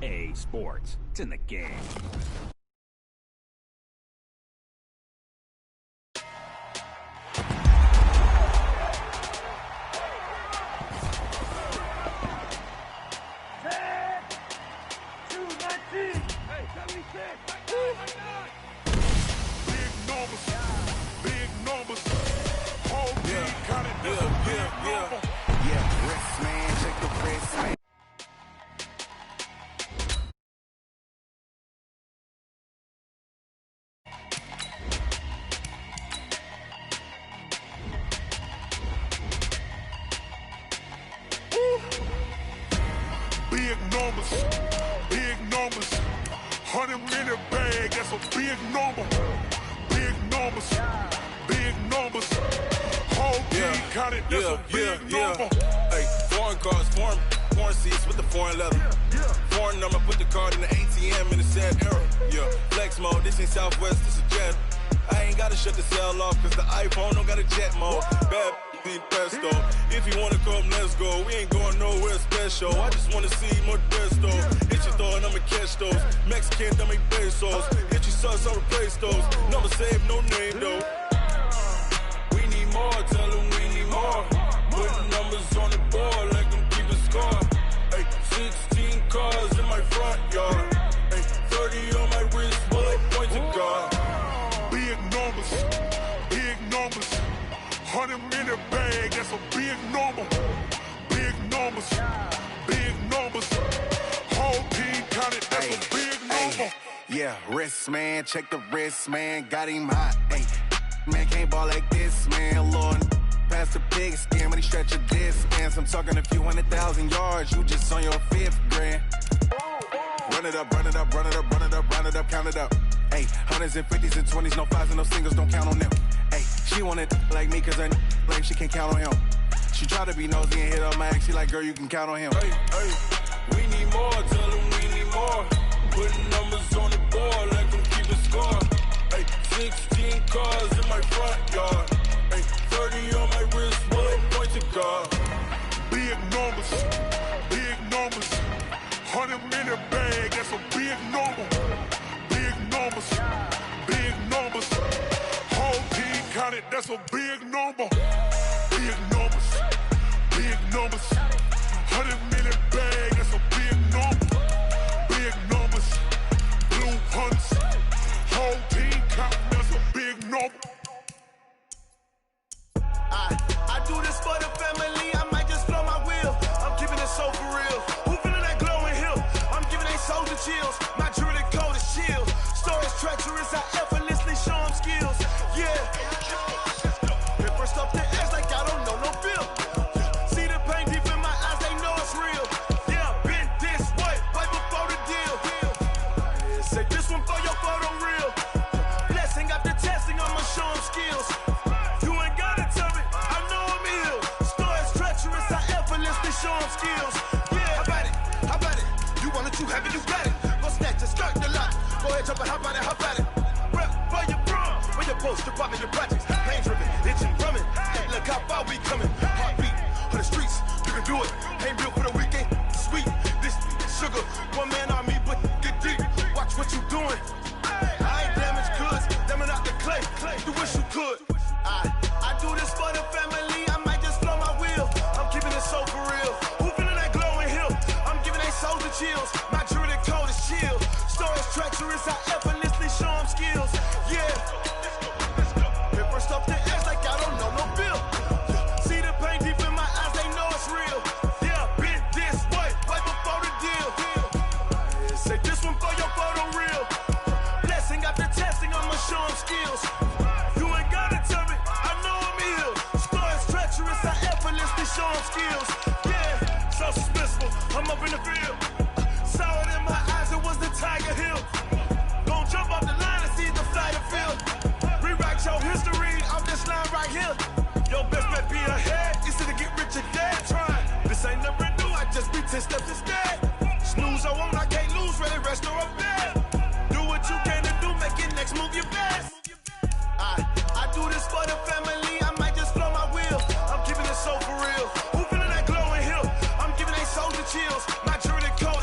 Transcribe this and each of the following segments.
EA Sports. It's in the game. Big numbers, 100-minute bag, that's a big number. Big numbers, whole team counted, that's a big number. Hey, foreign cars, foreign seats with the foreign leather. Foreign number, put the card in the ATM in the sad era. Yeah, flex mode, this ain't Southwest, this is Jet. I ain't gotta shut the cell off, cause the iPhone don't got a jet mode. Bad need pesto. If you wanna come, let's go. We ain't going nowhere special. I just wanna see more desto. Hit your throw and I'ma catch those. Mexican, I make pesos. Hit your sauce, I'll replace those. Number saved, no name though. We need more, tell them we need more. Put numbers on the board, like them keep a score. Hey, 16 cars in my front yard. Hey, 30 on my wrist, bullet point to God. Big numbers, 100-minute bag, that's a big number. Big numbers, whole team counted, that's a big number. Yeah, wrist man, check the wrist man, got him hot. Ay, man can't ball like this, man. Lord, past the pig skin when he stretch a distance. I'm talking a few 100,000 yards, you just on your 5th grand. Run it up, count it up. Ay, hundreds and 50s and 20s, no 5s and no singles, don't count on them. Ay, she wanted like me cause her like she can't count on him. She tried to be nosy and hit up my ex, she like, girl, you can count on him. Hey, we need more, tell them we need more. Putting numbers on the board, like them keep a score. Hey, 16 cars in my front yard. Hey, 30 on my wrist, bullet point to God. Big numbers, 100-minute bag, that's a big number. Big numbers, whole team counted, that's a big number. Big numbers, 100-minute bag, that's a big number. Big numbers, blue hunts, whole team counting, that's a big number. I do this for the family, I might just blow my wheel. I'm giving it so for real. Who feeling that glowing hill? I'm giving they soldier chills. My jewelry code is chill. Stories treacherous, I effortlessly show them skills. Yeah. Hit first up the edge like I don't know no bill. See the pain deep in my eyes, they know it's real. Yeah, been this way, way before the deal. Say this one for your photo reel. Blessing after testing, I'ma show them skills. You ain't gotta tell me, I know I'm ill. Stories treacherous, I effortlessly show them skills. Yeah, how about it? You want it, you have it, you got it. Go snatch it, skirt the lot. Go ahead, jump it, how about it? Rep for your prom, where your post, your poppin' your projects. Pain driven, itching, drumming. Hey, look how far we coming. Heartbeat on the streets, you can do it. Ain't built for the weekend, sweet. This sugar, one man army, but get deep. Watch what you doing. I ain't damaged goods, damn it out the clay. You wish you could. I do this for the family, I might just blow my wheel. I'm keeping it so for real. Who feeling that glowing hill? I'm giving they soldier chills. My jewelry code is chill. Stories treacherous, I effortlessly show them skills. Yeah. Hit first up the edge like I don't know no bill. See the pain deep in my eyes, they know it's real. Yeah, been this way, way before the deal. Say this one for your photo reel. Blessing after testing, I'ma show them skills. You ain't gotta tell me, I know I'm ill. Stories treacherous, I effortlessly show them skills. Yeah, so suspenseful, I'm up in the field. Saw it in my eyes, it was the Tiger Hill. Gon' jump off the line and see the flyer field. Rewrite your history off this line right here. Your best bet be ahead, easy to get rich or dead. Trying, this ain't never new, I just be 10 steps instead. Snooze I won't, I can't lose, ready, rest or I'm dead. Do what you can to do, make it next move your best. I do this for the family, I might just blow my wheel. I'm keeping it so for real. Who feeling that glowing hill? I'm giving they soldier chills. My jewelry code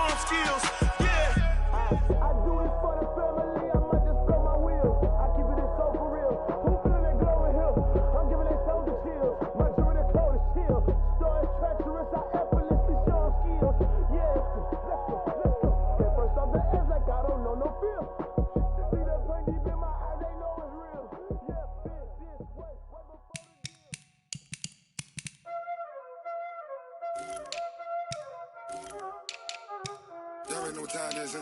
show them skills. Yeah. I do this for the family, I might just blow my wheels. I keep it so for real. Who feeling that glowing hill? I'm giving their soldier chills. My jewelry the cold is chill. Story treacherous, I effortlessly show them skills. Yeah, let's go. Get first off the edge like I don't know no fear. See that pain deep in my eyes, they know it's real. Yeah, bitch, this way, before the deal. Y'all already know what time it is, huh?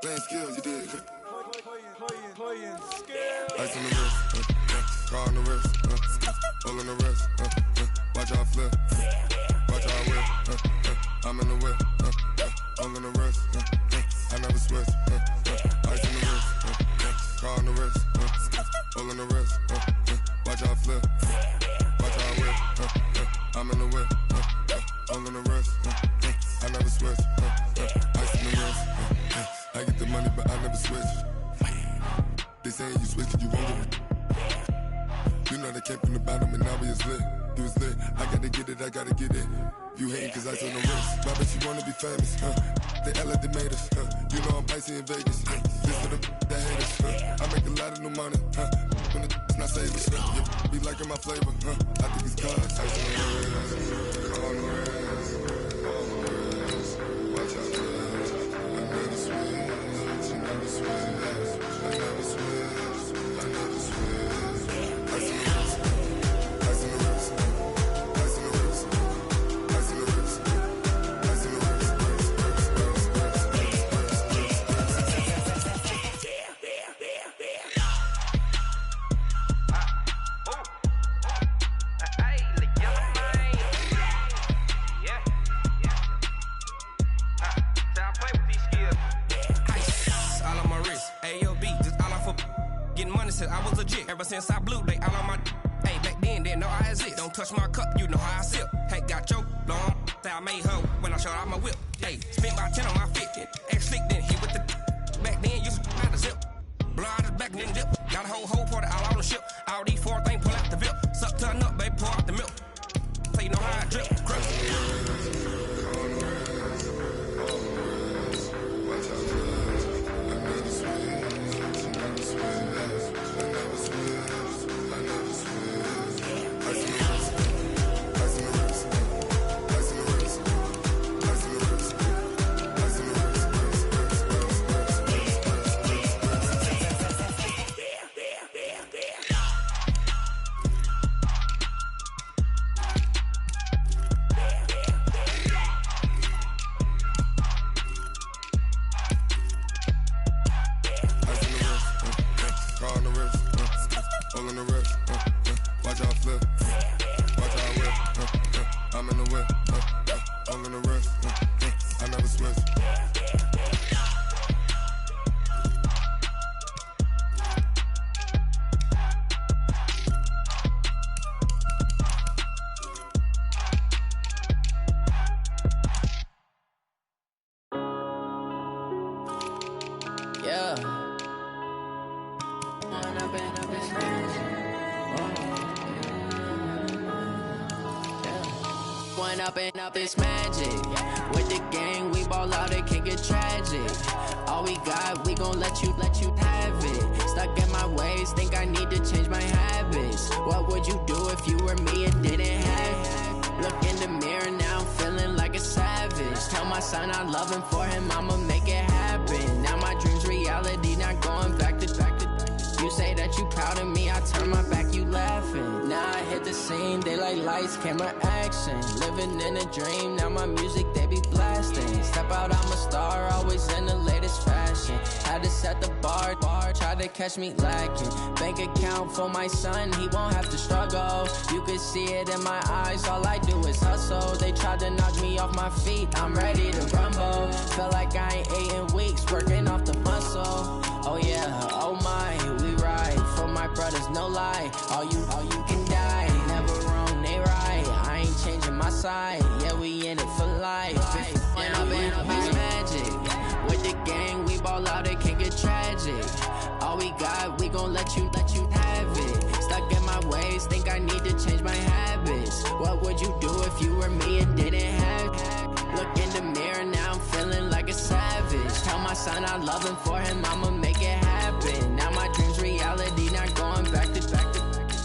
Playing skills, you did. Playing skills. Ice on the wrist, car on the wrist, all on the wrist, watch how I flip, watch how I whip, I'm in the whip, all on the wrist, I never switch, ice on the wrist, car on the wrist, all on the wrist, watch how I flip, watch how I whip, I'm in the whip, all on the wrist, I never switch, ice on the wrist, I get the money but I never switch. They saying you switch, you won't get it. You know they came from the bottom and now we is lit. You was lit, I gotta get it, I gotta get it. You hating cause I told the wrist. My bitch, you wanna be famous, They act like they made us, You know I'm icy in Vegas, This for the that hate us, I make a lot of new money, When it's not savers, You be liking my flavor, I think it's cause I told the wrist, on the wrist, watch out for this. I never switch, I never switch. I never switch, I never switch. Ice in the wrist, ice in the wrist, ice in the wrist, ice in the wrist, ice in the wrist, I was legit ever since I blew they all on my hey back then didn't know I exist. Don't touch my cup, you know how I sip. Hey, got your long I made her when I showed out my whip. Hey, spent about 10 on my fit. Ex-slick then hit with the back then used to out the zip. Blood is back then dip. Got a whole party all on the ship. All these four things pull out the VIP. Suck turn up, baby, pour out the milk. So you know how I drip. Crush. Up this magic with the gang, we ball out, it can get tragic. All we got, we gon' let you have it. Stuck in my ways, think I need to change my habits. What would you do if you were me and didn't have it? Look in the mirror now, I'm feeling like a savage. Tell my son I love him, for him I'ma make it happen. Now my dream's reality, not going back to. You say that you proud of me, I turn my back, you laughing. Now I hit the scene, daylight lights, camera action. Living in a dream, now my music, they be blasting. Step out, I'm a star, always in the latest fashion. Had to set the bar, try to catch me lacking. Bank account for my son, he won't have to struggle. You can see it in my eyes, all I do is hustle. They tried to knock me off my feet, I'm ready to rumble. Feel like I ain't ate in weeks, working off the muscle. Oh yeah, oh my, we ride for my brothers, no lie. All you can die, never wrong, they right. I ain't changing my side, yeah, we in it for life. When up it's magic. With the gang, we ball out, it can get tragic. All we got, we gon' let you have it. Stuck in my ways, think I need to change my habits. What would you do if you were me and didn't have it? Look I love him, for him I'ma make it happen. Now my dream's reality, not going back to back to.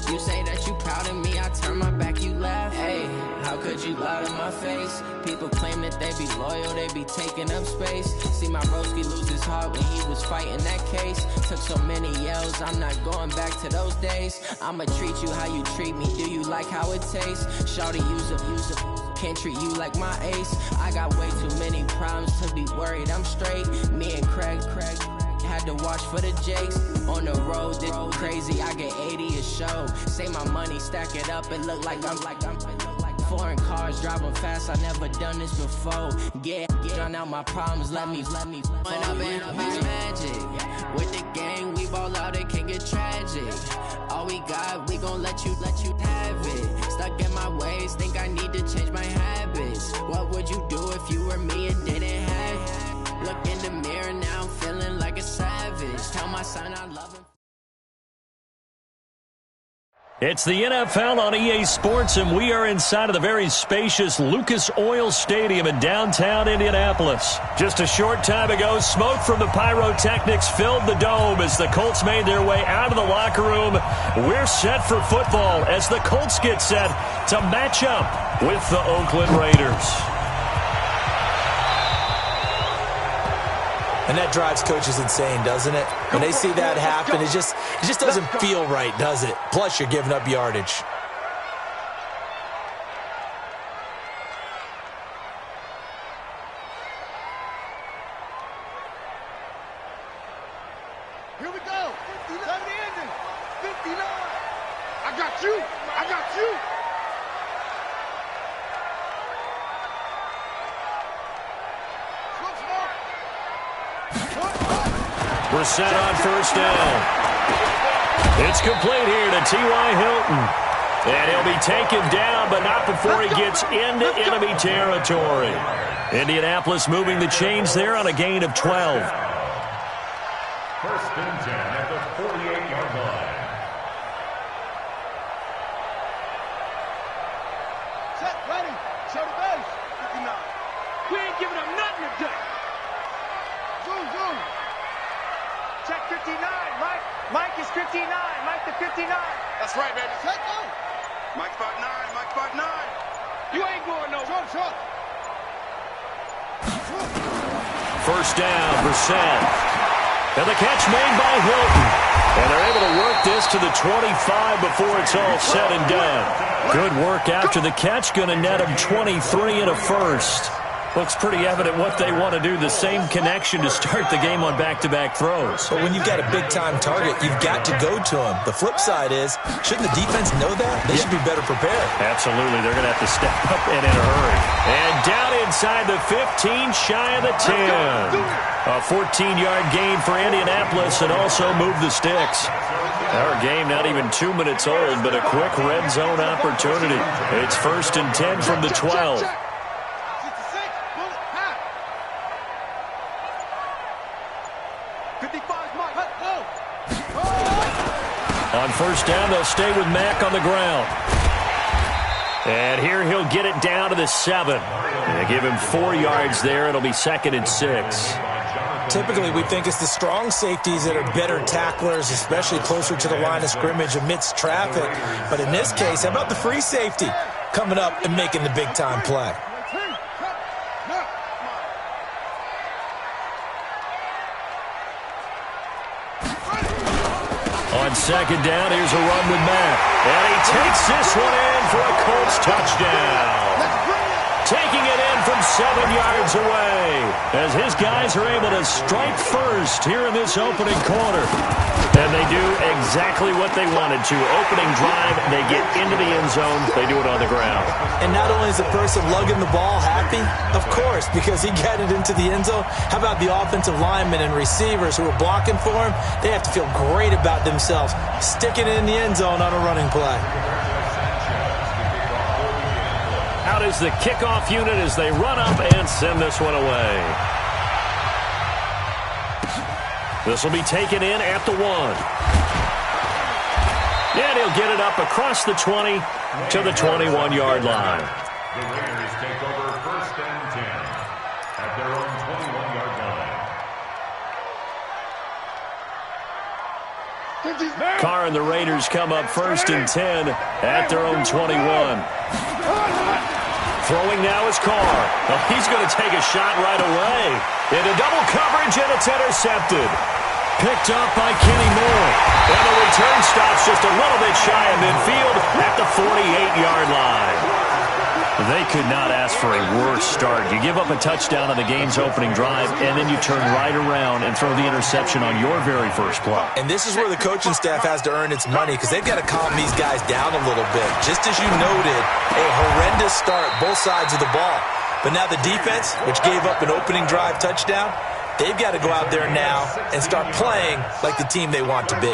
You say that you proud of me, I turn my back, you laugh. Hey, how could you lie to my face? People claim that they be loyal, they be taking up space. See my broski lose his heart when he was fighting that case. Took so many yells, I'm not going back to those days. I'ma treat you how you treat me, do you like how it tastes? Shawty, use a can't treat you like my ace. I got way too many problems to be worried, I'm straight. Me and Craig had to watch for the Jakes. On the road, this crazy, I get 80 a show. Say my money, stack it up, it look like I'm foreign cars, driving fast, I never done this before. Get drown out my problems, let me When up in this magic, with the gang, we ball out, it can get tragic. All we got, we gon' let you have it. Stuck in my ways, think I need to change my habits. What would you do if you were me and didn't have it? Look in the mirror, now I'm feeling like a savage. Tell my son I love him. It's the NFL on EA Sports, and we are inside of the very spacious Lucas Oil Stadium in downtown Indianapolis. Just a short time ago, smoke from the pyrotechnics filled the dome as the Colts made their way out of the locker room. We're set for football as the Colts get set to match up with the Oakland Raiders. And that drives coaches insane, doesn't it? When they see that happen, it just doesn't feel right, does it? Plus, you're giving up yardage. Here we go. 59 the ending. 59. I got you. I got you. We're set on first down. It's complete here to T.Y. Hilton. And he'll be taken down, but not before he gets into enemy territory. Indianapolis moving the chains there on a gain of 12. First and 10 at the 48-yard line. Set, ready. Show the base. 59. We ain't giving them nothing today. Zoom, zoom. Check 59, Mike. Mike is 59. Mike the 59. That's right, baby. Set, go. Mike 59. Mike 59. You ain't going no. Short. First down, Brissett. And the catch made by Hilton. And they're able to work this to the 25 before it's all said and done. Good work after the catch. Going to net them 23 and a first. Looks pretty evident what they want to do. The same connection to start the game on back-to-back throws. But when you've got a big-time target, you've got to go to him. The flip side is, shouldn't the defense know that? They should be better prepared. Absolutely. They're going to have to step up and in a hurry. And down inside the 15, shy of the 10. A 14-yard gain for Indianapolis and also move the sticks. Our game not even 2 minutes old, but a quick red zone opportunity. It's first and 10 from the 12. On first down, they'll stay with Mack on the ground. And here he'll get it down to the 7. They give him 4 yards there. It'll be second and 6. Typically, we think it's the strong safeties that are better tacklers, especially closer to the line of scrimmage amidst traffic. But in this case, how about the free safety coming up and making the big-time play? On second down, here's a run with Mack. And he takes this one in for a Colts touchdown. Taking it in from 7 yards away as his guys are able to strike first here in this opening quarter. And they do exactly what they wanted to. Opening drive, they get into the end zone. They do it on the ground. And not only is the person lugging the ball happy, of course, because he got it into the end zone. How about the offensive linemen and receivers who are blocking for him? They have to feel great about themselves, sticking it in the end zone on a running play. Out is the kickoff unit as they run up and send this one away. This will be taken in at the 1. And he'll get it up across the 20 to the 21-yard line. The Raiders take over first and 10 at their own 21-yard line. Carr and the Raiders come up 1st and 10 at their own 21. Throwing now is Carr. Well, he's going to take a shot right away. Into double coverage, and it's intercepted. Picked up by Kenny Moore. And the return stops just a little bit shy of midfield at the 48-yard line. They could not ask for a worse start. You give up a touchdown on the game's opening drive, and then you turn right around and throw the interception on your very first play. And this is where the coaching staff has to earn its money, because they've got to calm these guys down a little bit. Just as you noted, a horrendous start, both sides of the ball. But now the defense, which gave up an opening drive touchdown, they've got to go out there now and start playing like the team they want to be.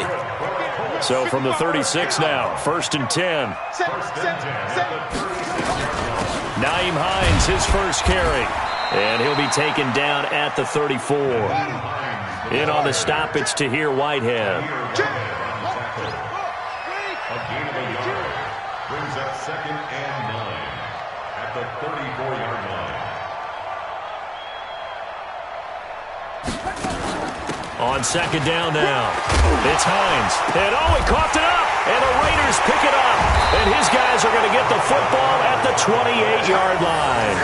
So from the 36 now, 1st and 10. Nyheim Hines, his first carry. And he'll be taken down at the 34. In on the stop, it's Tahir Whitehead. A gain of a yard brings up 2nd and 9 at the 34-yard line. On 2nd down now, it's Hines. And he coughed it up. And the Raiders pick it up. And his guys are going to get the football at the 28-yard line.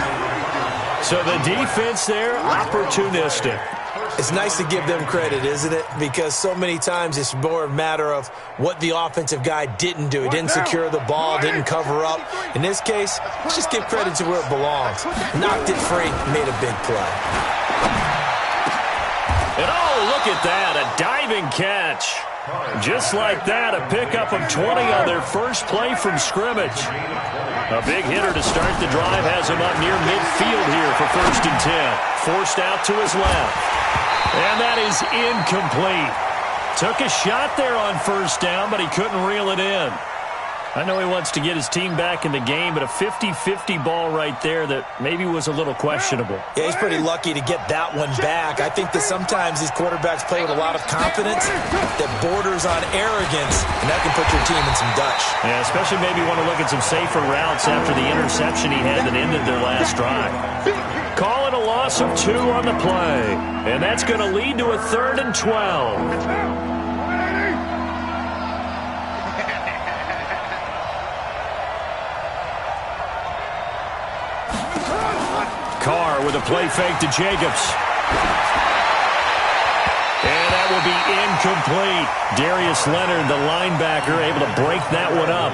So the defense there, opportunistic. It's nice to give them credit, isn't it? Because so many times it's more a matter of what the offensive guy didn't do. He didn't secure the ball, didn't cover up. In this case, let's just give credit to where it belongs. Knocked it free, made a big play. And oh, look at that, a diving catch. Just like that, a pickup of 20 on their first play from scrimmage. A big hitter to start the drive has him up near midfield here for 1st and 10. Forced out to his left. And that is incomplete. Took a shot there on 1st down, but he couldn't reel it in. I know he wants to get his team back in the game, but a 50-50 ball right there that maybe was a little questionable. Yeah, he's pretty lucky to get that one back. I think that sometimes these quarterbacks play with a lot of confidence that borders on arrogance, and that can put your team in some dutch. Yeah, especially maybe want to look at some safer routes after the interception he had that ended their last drive. Call it a loss of 2 on the play, and that's going to lead to a 3rd and 12. Carr with a play fake to Jacobs. And that will be incomplete. Darius Leonard, the linebacker, able to break that one up.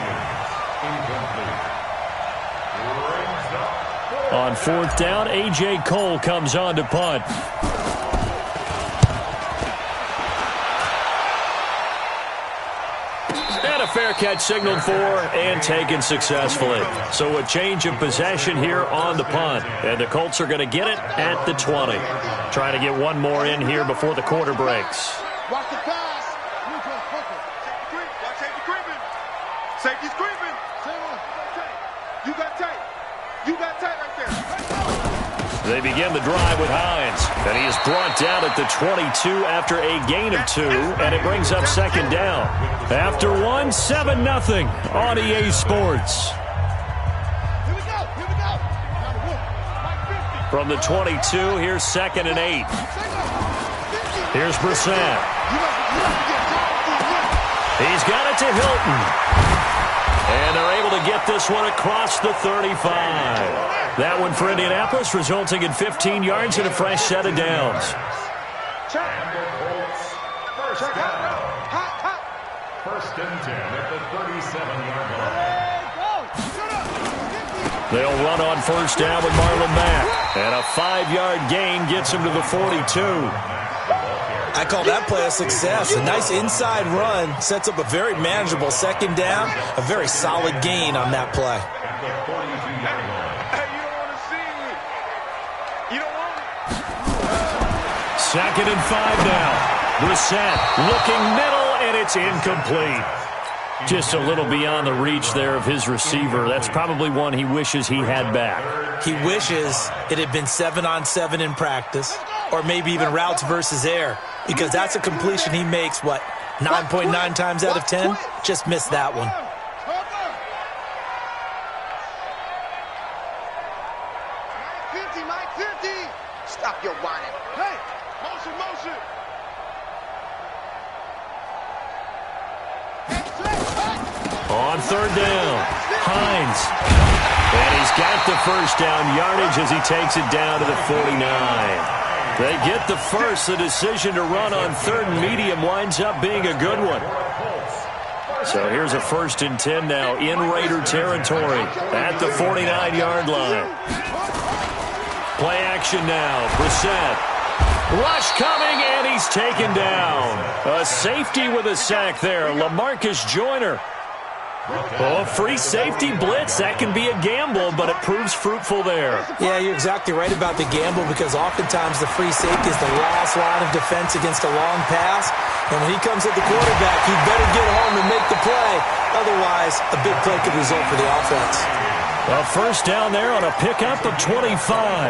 On 4th down, A.J. Cole comes on to punt. Fair catch signaled for and taken successfully. So a change of possession here on the punt. And the Colts are going to get it at the 20. Trying to get one more in here before the quarter breaks. Watch the pass. Safety creeping. Safety's creeping. You got tight. You got tight right there. They begin the drive with Hines. And he is brought down at the 22 after a gain of 2. And it brings up 2nd down. After 1, 7-0 on EA Sports. Here we go. From the 22, here's 2nd and 8. Here's Brissett. He's got it to Hilton. And they're able to get this one across the 35. That one for Indianapolis, resulting in 15 yards and a fresh set of downs. First down. 1st and 10 at the 37-yard line. They'll run on 1st down with Marlon Mack. And a 5-yard gain gets him to the 42. I call that play a success. A nice inside run sets up a very manageable 2nd down. A very solid gain on that play. At the 42-yard line. Hey, you don't want to see me. You don't want it. 2nd and 5 now. Brissett looking middle, and it's incomplete. Just a little beyond the reach there of his receiver. That's probably one he wishes he had back. He wishes it had been 7-on-7 in practice, or maybe even routes versus air, because that's a completion he makes, 9.9 times out of 10? Just missed that one. Mike 50. Stop your whining. Hey, motion. On third down, Hines. And he's got the first down yardage as he takes it down to the 49. They get the first. The decision to run on third and medium winds up being a good one. So here's a 1st and 10 now in Raider territory at the 49-yard line. Play action now. Brissett. Rush coming, and he's taken down. A safety with a sack there. LaMarcus Joyner. Oh, free safety blitz. That can be a gamble, but it proves fruitful there. Yeah, you're exactly right about the gamble because oftentimes the free safety is the last line of defense against a long pass. And when he comes at the quarterback, he better get home and make the play. Otherwise, a big play could result for the offense. A first down there on a pickup of 25.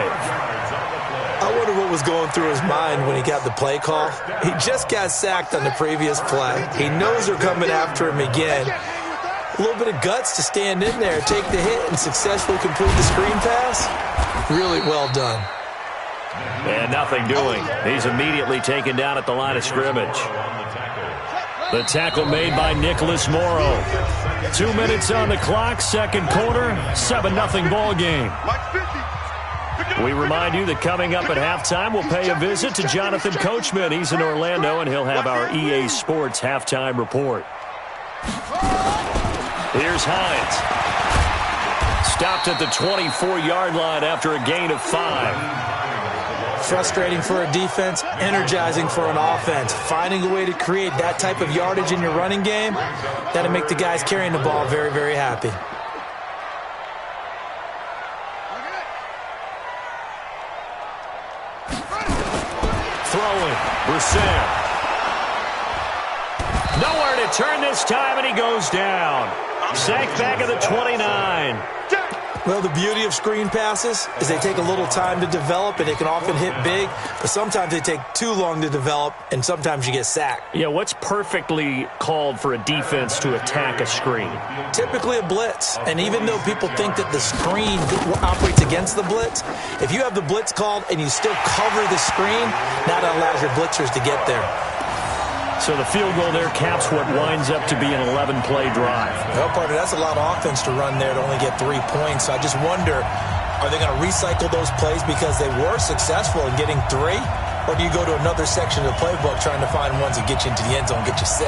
I wonder what was going through his mind when he got the play call. He just got sacked on the previous play. He knows they're coming after him again. A little bit of guts to stand in there, take the hit, and successfully complete the screen pass. Really well done. And nothing doing. He's immediately taken down at the line of scrimmage. The tackle made by Nicholas Morrow. 2 minutes on the clock, second quarter, 7-0 ball game. We remind you that coming up at halftime, we'll pay a visit to Jonathan Coachman. He's in Orlando, and he'll have our EA Sports halftime report. Here's Hines. Stopped at the 24-yard line after a gain of 5. Frustrating for a defense, energizing for an offense. Finding a way to create that type of yardage in your running game, that'll make the guys carrying the ball very, very happy. Throwing, Brissett. Nowhere to turn this time, and he goes down. Sacked back at the 29. Well, the beauty of screen passes is they take a little time to develop, and they can often hit big, but sometimes they take too long to develop, and sometimes you get sacked. Yeah, what's perfectly called for a defense to attack a screen? Typically a blitz, and even though people think that the screen operates against the blitz, if you have the blitz called and you still cover the screen, that allows your blitzers to get there. So the field goal there caps what winds up to be an 11-play drive. Well, partner, that's a lot of offense to run there to only get 3 points. So I just wonder, are they going to recycle those plays because they were successful in getting 3? Or do you go to another section of the playbook trying to find ones that get you into the end zone and get you 6?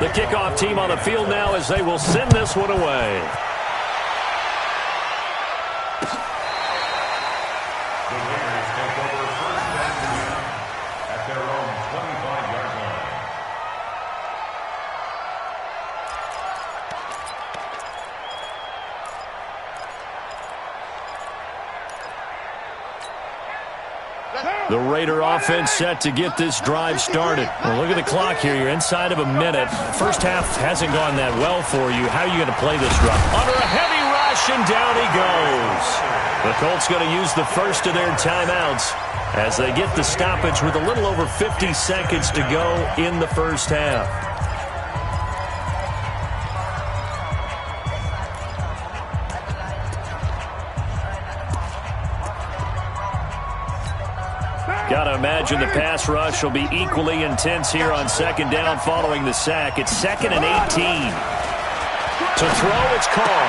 The kickoff team on the field now as they will send this one away. The Raider offense set to get this drive started. Well, look at the clock here. You're inside of a minute. First half hasn't gone that well for you. How are you going to play this drive? Under a heavy rush, and down he goes. The Colts going to use the first of their timeouts as they get the stoppage with a little over 50 seconds to go in the first half. Got to imagine the pass rush will be equally intense here on second down following the sack. It's 2nd and 18. To throw, it's Carr.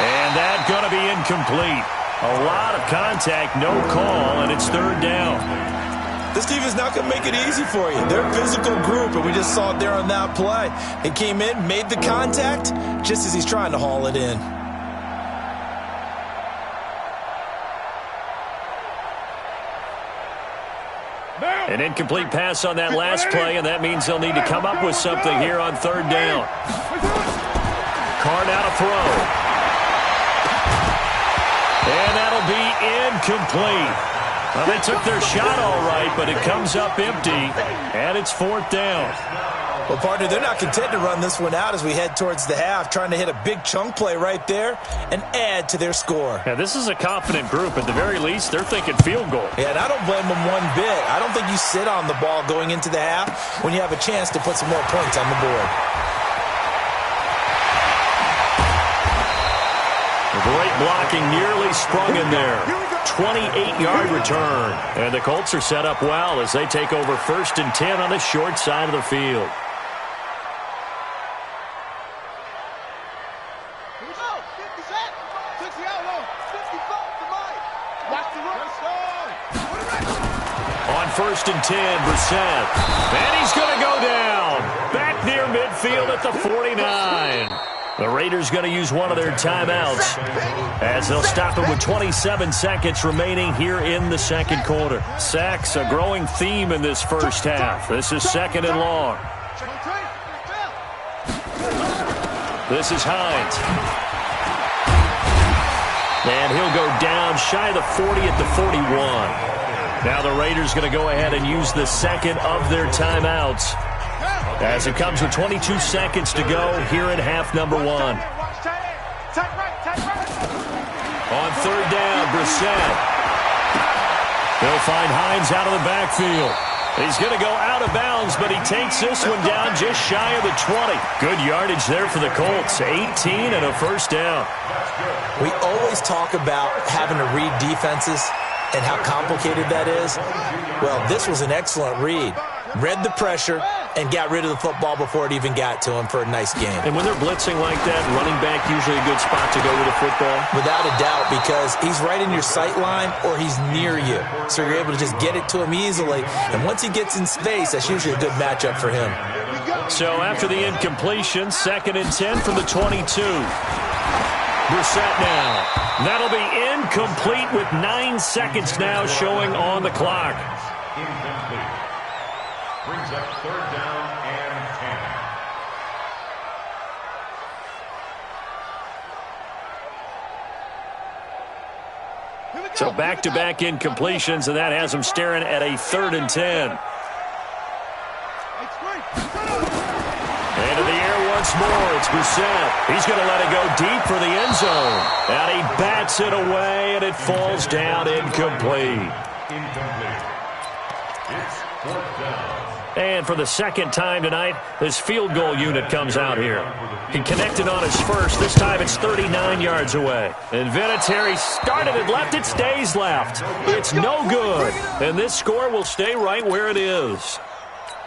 And that's going to be incomplete. A lot of contact, no call, and it's 3rd down. This team is not going to make it easy for you. They're a physical group, and we just saw it there on that play. He came in, made the contact, just as he's trying to haul it in. An incomplete pass on that last play, and that means they'll need to come up with something here on 3rd down. Carr now to throw. And that'll be incomplete. Well, they took their shot all right, but it comes up empty, and it's 4th down. Well, partner, they're not content to run this one out as we head towards the half, trying to hit a big chunk play right there and add to their score. Yeah, this is a confident group. At the very least, they're thinking field goal. Yeah, and I don't blame them one bit. I don't think you sit on the ball going into the half when you have a chance to put some more points on the board. Great blocking, nearly sprung in there. 28-yard return. And the Colts are set up well as they take over 1st and 10 on the short side of the field. On 1st and 10, Brissett. And he's going to go down. Back near midfield at the 49. The Raiders going to use one of their timeouts as they'll stop it with 27 seconds remaining here in the second quarter. Sacks, a growing theme in this first half. This is 2nd and long. This is Hines. And he'll go down shy of the 40 at the 41. Now the Raiders going to go ahead and use the second of their timeouts as it comes with 22 seconds to go here in half number 1. On 3rd down, Brissett. They'll find Hines out of the backfield. He's going to go out of bounds, but he takes this one down just shy of the 20. Good yardage there for the Colts. 18 and a first down. We always talk about having to read defenses and how complicated that is. Well, this was an excellent read. Read the pressure and got rid of the football before it even got to him for a nice game. And when they're blitzing like that, running back usually a good spot to go with the football? Without a doubt, because he's right in your sight line or he's near you. So you're able to just get it to him easily. And once he gets in space, that's usually a good matchup for him. So after the incompletion, 2nd and 10 from the 22. Brissett now. That'll be incomplete with 9 seconds now showing on the clock. Incomplete. Brings up 3rd down and 10. So back-to-back incompletions, and that has him staring at a 3rd and 10. Into the air once more, it's Brissett. He's going to let it go deep for the end zone. And he bats it away, and it falls down incomplete. Incomplete. It's 4th down. And for the second time tonight, this field goal unit comes out here. He connected on his first. This time it's 39 yards away. And Vinatieri started it left. It stays left. It's no good. And this score will stay right where it is.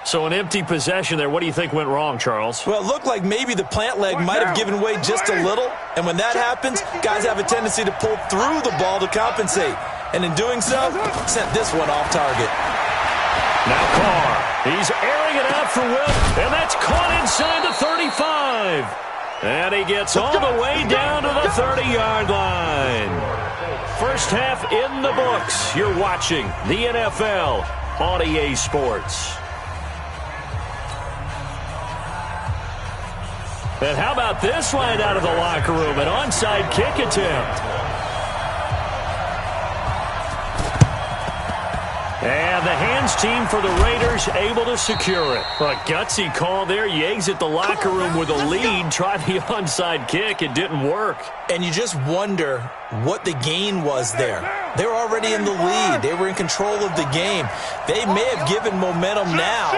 So an empty possession there. What do you think went wrong, Charles? Well, it looked like maybe the plant leg might have given way just a little. And when that happens, guys have a tendency to pull through the ball to compensate. And in doing so, sent this one off target. Now Carr. He's airing it out for Will. And that's caught inside the 35. And he gets all the way down to the 30-yard line. First half in the books. You're watching the NFL on EA Sports. And how about this right out of the locker room? An onside kick attempt. And the hands team for the Raiders able to secure it. A gutsy call there. You exit the locker room with a lead. Try the onside kick. It didn't work. And you just wonder what the gain was there. They were already in the lead. They were in control of the game. They may have given momentum now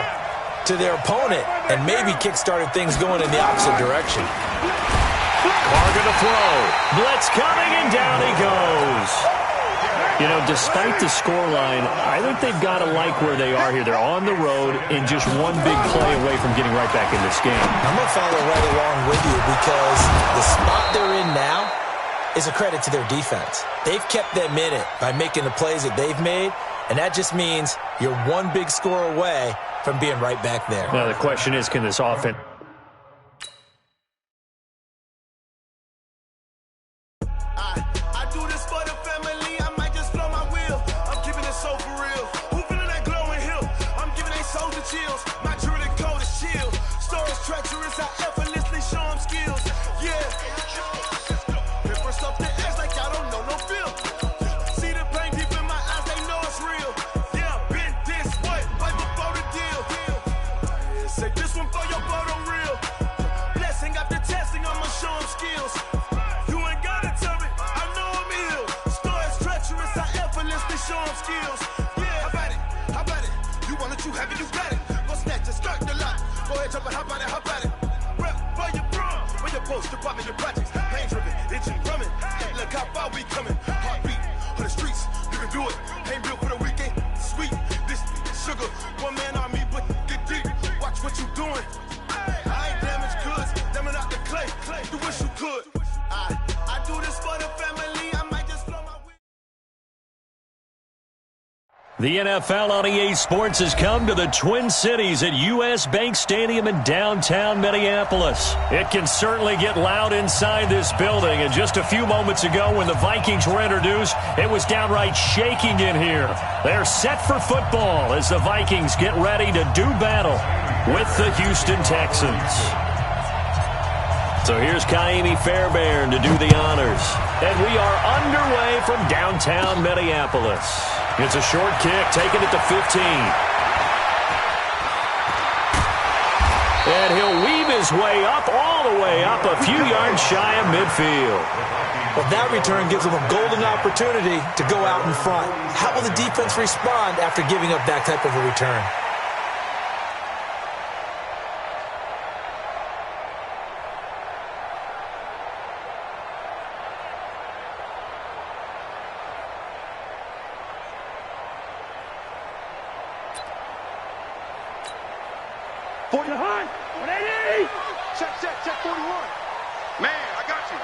to their opponent and maybe kick-started things going in the opposite direction. Carr going to throw. Blitz coming, and down he goes. You know, despite the scoreline, I think they've got to like where they are here. They're on the road and just one big play away from getting right back in this game. I'm going to follow right along with you because the spot they're in now is a credit to their defense. They've kept them in it by making the plays that they've made, and that just means you're one big score away from being right back there. Now, the question is, can this offense... I do this for the family. I might just blow my wheel. I'm keeping it so for real. Who feeling that glowing hill? I'm giving they soldier chills. My jewelry code is chill. Stories treacherous. I effortlessly show them skills. Yeah. Paper stuff the edge like I don't know no feel. See the pain deep in my eyes. They know it's real. Yeah, been this way right before the deal. Say this one for your photo real. Blessing after testing. I'ma show them skills. Show them skills. Yeah, how about it? You want it, you have it, you got it. Go snatch it, start the lot. Go ahead, jump it, how about it? Rep for your bro, for your post, your pop, your projects. Pain driven, itching, drumming. The NFL on EA Sports has come to the Twin Cities at U.S. Bank Stadium in downtown Minneapolis. It can certainly get loud inside this building, and just a few moments ago when the Vikings were introduced, it was downright shaking in here. They're set for football as the Vikings get ready to do battle with the Houston Texans. So here's Kaimi Fairbairn to do the honors. And we are underway from downtown Minneapolis. It's a short kick, taking it to 15. And he'll weave his way up, all the way up, a few yards shy of midfield. Well, that return gives them a golden opportunity to go out in front. How will the defense respond after giving up that type of a return? Check 41. Man, I got you.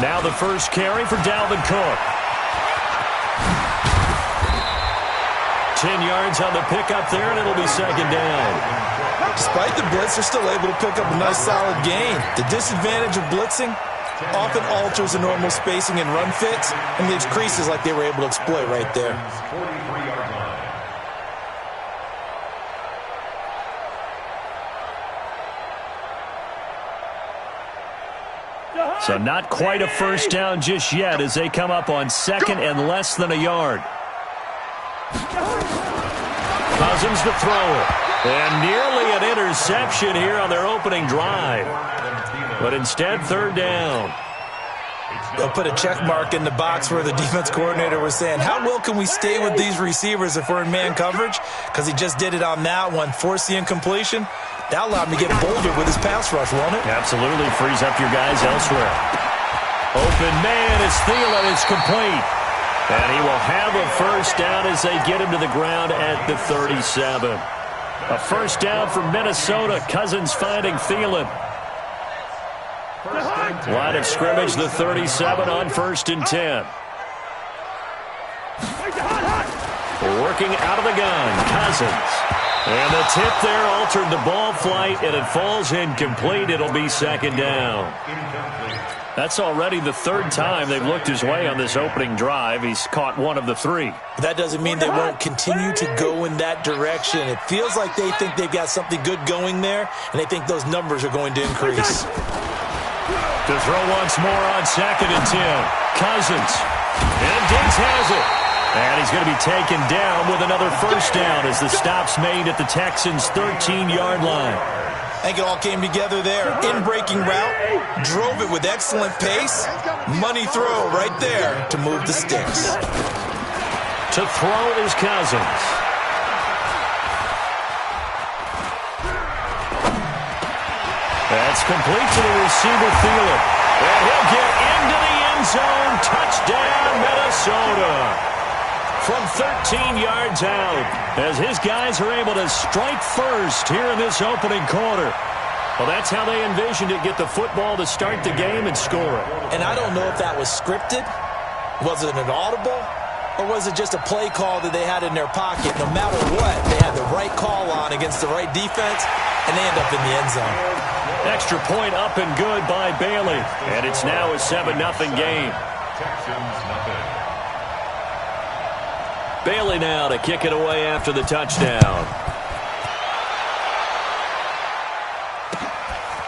Now the first carry for Dalvin Cook. 10 yards on the pickup there, and it'll be second down. Despite the blitz, they're still able to pick up a nice solid gain. The disadvantage of blitzing often alters the normal spacing and run fits and leaves creases like they were able to exploit right there. So not quite a first down just yet as they come up on second and less than a yard. Cousins to throw it. And nearly an interception here on their opening drive. But instead, third down. They'll put a check mark in the box where the defense coordinator was saying, how well can we stay with these receivers if we're in man coverage? Because he just did it on that one, forced the incompletion. That allowed him to get bolder with his pass rush, won't it? Absolutely frees up your guys elsewhere. Open man is Thielen. It's complete. And he will have a first down as they get him to the ground at the 37. A first down for Minnesota. Cousins finding Thielen. Line of scrimmage, the 37 on 1st and 10. Working out of the gun, Cousins. And the tip there altered the ball flight, and it falls incomplete. It'll be second down. That's already the third time they've looked his way on this opening drive. He's caught one of the three. That doesn't mean they won't continue to go in that direction. It feels like they think they've got something good going there, and they think those numbers are going to increase. To throw once more on 2nd and 10. Cousins. And Diggs has it. And he's going to be taken down with another first down as the stop's made at the Texans' 13-yard line. I think it all came together there. In-breaking route, drove it with excellent pace. Money throw right there to move the sticks. To throw is Cousins. That's complete to the receiver, Thielen. And he'll get into the end zone. Touchdown, Minnesota. From 13 yards out, as his guys are able to strike first here in this opening quarter. Well, that's how they envisioned it, get the football to start the game and score it. And I don't know if that was scripted. Was it an audible? Or was it just a play call that they had in their pocket? No matter what, they had the right call on against the right defense, and they end up in the end zone. Extra point up and good by Bailey. And it's now a 7-0 game. Texans nothing. Bailey now to kick it away after the touchdown.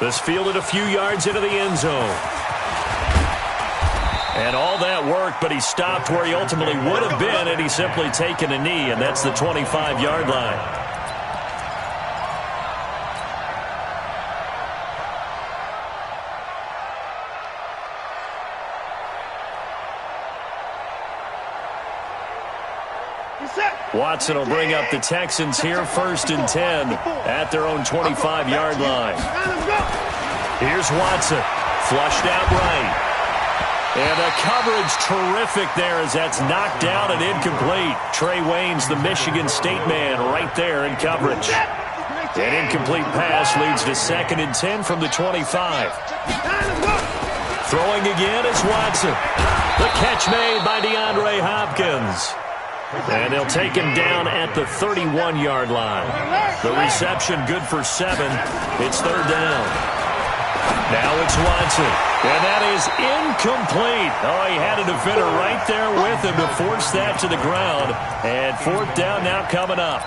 This fielded a few yards into the end zone. And all that worked, but he stopped where he ultimately would have been, and he's simply taken a knee, and that's the 25-yard line. Watson will bring up the Texans here 1st and 10 at their own 25-yard line. Here's Watson, flushed out right. And a coverage terrific there as that's knocked down and incomplete. Trey Waynes, the Michigan State man, right there in coverage. An incomplete pass leads to 2nd and 10 from the 25. Throwing again is Watson. The catch made by DeAndre Hopkins. And they'll take him down at the 31-yard line. The reception good for 7. It's third down. Now it's Watson. And that is incomplete. Oh, he had a defender right there with him to force that to the ground. And fourth down now coming up.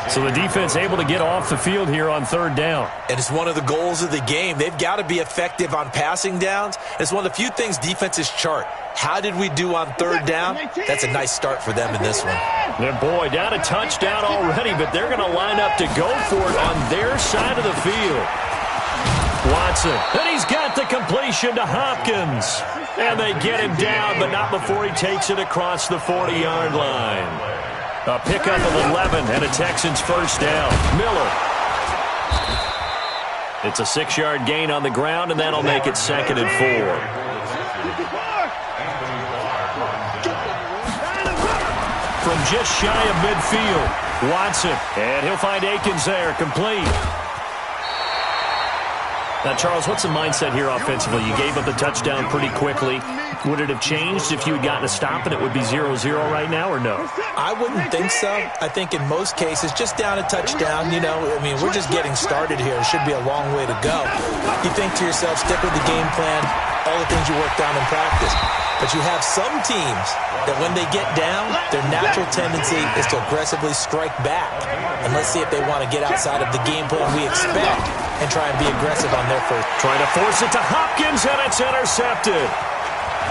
So the defense able to get off the field here on third down. And it's one of the goals of the game. They've got to be effective on passing downs. It's one of the few things defenses chart. How did we do on third down? That's a nice start for them in this one. And boy, down a touchdown already, but they're going to line up to go for it on their side of the field. Watson, and he's got the completion to Hopkins. And they get him down, but not before he takes it across the 40-yard line. A pickup of 11 and a Texans first down. Miller. It's a 6-yard gain on the ground, and that'll make it 2nd and 4. From just shy of midfield, Watson. And he'll find Akins there, complete. Now, Charles, what's the mindset here offensively? You gave up the touchdown pretty quickly. Would it have changed if you had gotten a stop and it would be 0-0 right now, or no? I wouldn't think so. I think in most cases, just down a touchdown, we're just getting started here. It should be a long way to go. You think to yourself, stick with the game plan, all the things you worked on in practice. But you have some teams that when they get down, their natural tendency is to aggressively strike back. And let's see if they want to get outside of the game plan we expect and try and be aggressive on their first. Trying to force it to Hopkins, and it's intercepted.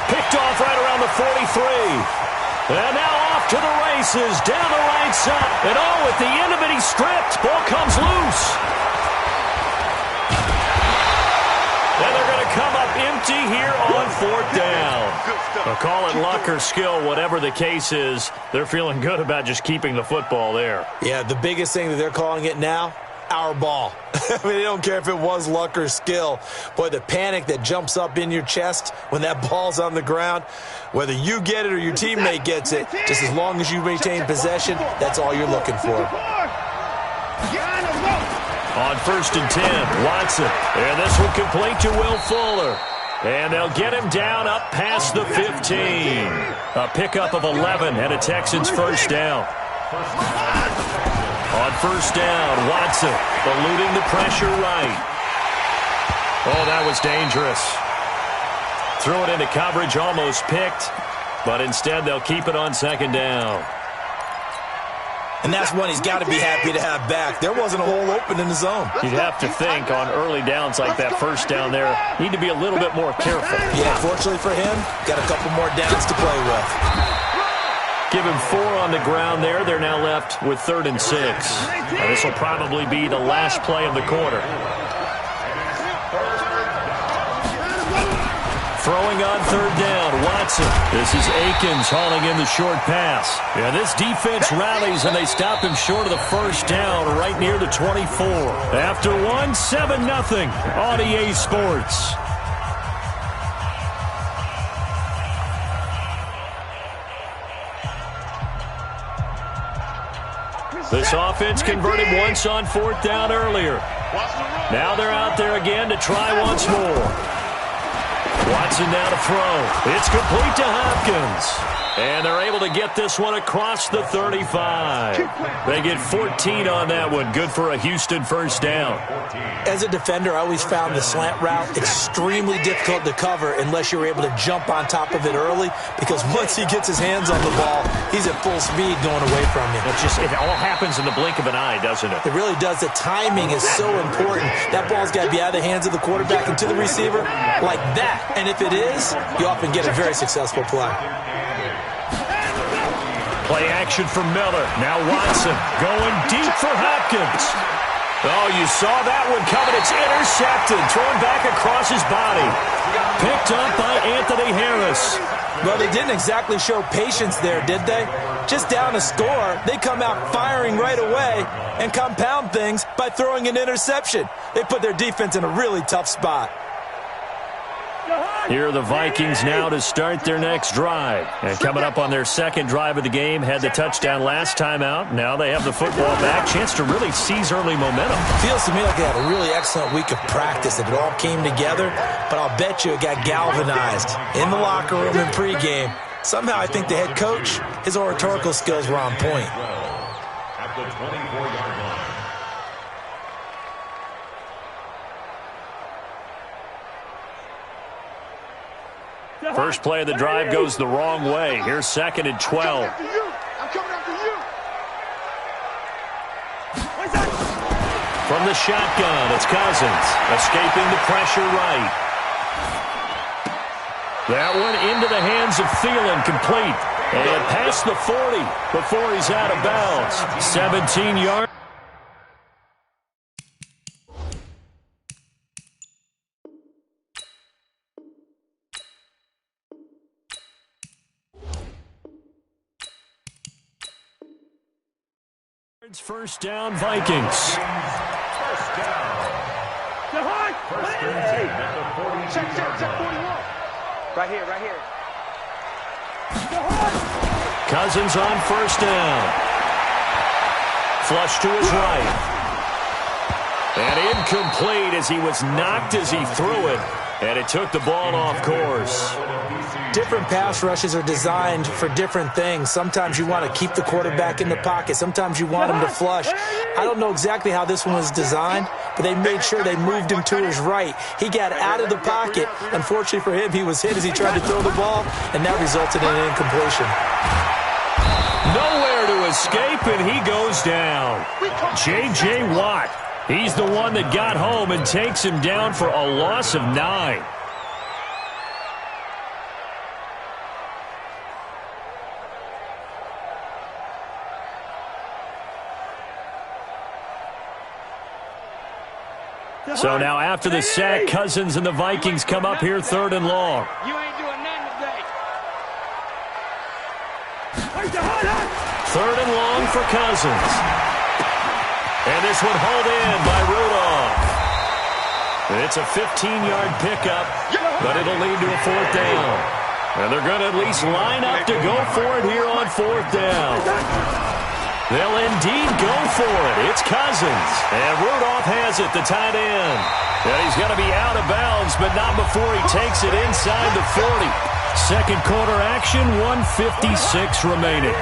Picked off right around the 43. And now off to the races, down the right side. And at the end of it, he's stripped. Ball comes loose. And they're going to come up empty here on fourth down. They'll call it luck or skill, whatever the case is. They're feeling good about just keeping the football there. Yeah, the biggest thing that they're calling it now, our ball. They don't care if it was luck or skill. Boy, the panic that jumps up in your chest when that ball's on the ground, whether you get it or your teammate gets it, just as long as you maintain possession, that's all you're looking for. On 1st and 10, Watson. And this one complete to Will Fuller. And they'll get him down up past the 15. A pickup of 11 and a Texans first down. On 1st down, Watson eluding the pressure right. Oh, that was dangerous. Threw it into coverage, almost picked, but instead they'll keep it on 2nd down. And that's one he's got to be happy to have back. There wasn't a hole open in the zone. You'd have to think on early downs like that first down there, need to be a little bit more careful. Yeah, fortunately for him, got a couple more downs to play with. Give him 4 on the ground there. They're now left with 3rd and 6. Now, this will probably be the last play of the quarter. Throwing on 3rd down, Watson. This is Akins hauling in the short pass. And this defense rallies, and they stop him short of the first down right near the 24. After 7-0 on EA Sports. This offense converted once on 4th down earlier. Now they're out there again to try once more. Watson now to throw. It's complete to Hopkins. And they're able to get this one across the 35. They get 14 on that one. Good for a Houston first down. As a defender, I always found the slant route extremely difficult to cover unless you're able to jump on top of it early, because once he gets his hands on the ball, he's at full speed going away from you. It all happens in the blink of an eye, doesn't it? It really does. The timing is so important. That ball's got to be out of the hands of the quarterback and to the receiver like that. And if it is, you often get a very successful play. Play action for Miller. Now Watson going deep for Hopkins. Oh, you saw that one coming. It's intercepted. Thrown back across his body. Picked up by Anthony Harris. Well, they didn't exactly show patience there, did they? Just down a score, they come out firing right away and compound things by throwing an interception. They put their defense in a really tough spot. Here are the Vikings now to start their next drive. And coming up on their second drive of the game, had the touchdown last time out. Now they have the football back. Chance to really seize early momentum. Feels to me like they had a really excellent week of practice. It all came together, but I'll bet you it got galvanized in the locker room in pregame. Somehow I think the head coach, his oratorical skills were on point. At the 24-yard line. First play of the drive goes the wrong way. Here's 2nd and 12. I'm coming after you. From the shotgun, it's Cousins. Escaping the pressure right. That one into the hands of Thielen, complete. And past the 40 before he's out of bounds. 17 yards. First down, Vikings. First down. First and 10 at the 42-yard line. Right here. Cousins on first down. Flush to his right. And incomplete as he was knocked as he threw it. And it took the ball off course. Different pass rushes are designed for different things. Sometimes you want to keep the quarterback in the pocket. Sometimes you want him to flush. I don't know exactly how this one was designed, but they made sure they moved him to his right. He got out of the pocket. Unfortunately for him, he was hit as he tried to throw the ball, and that resulted in an incompletion. Nowhere to escape, and he goes down. J.J. Watt. He's the one that got home and takes him down for a loss of 9. So now after the sack, Cousins and the Vikings come up here 3rd and long. You ain't doing nothing today. 3rd and long for Cousins. And this one hauled in by Rudolph. It's a 15-yard pickup, but it'll lead to a 4th down. And they're going to at least line up to go for it here on 4th down. They'll indeed go for it. It's Cousins. And Rudolph has it, the tight end. And he's going to be out of bounds, but not before he takes it inside the 40. Second quarter action, 1:56 remaining.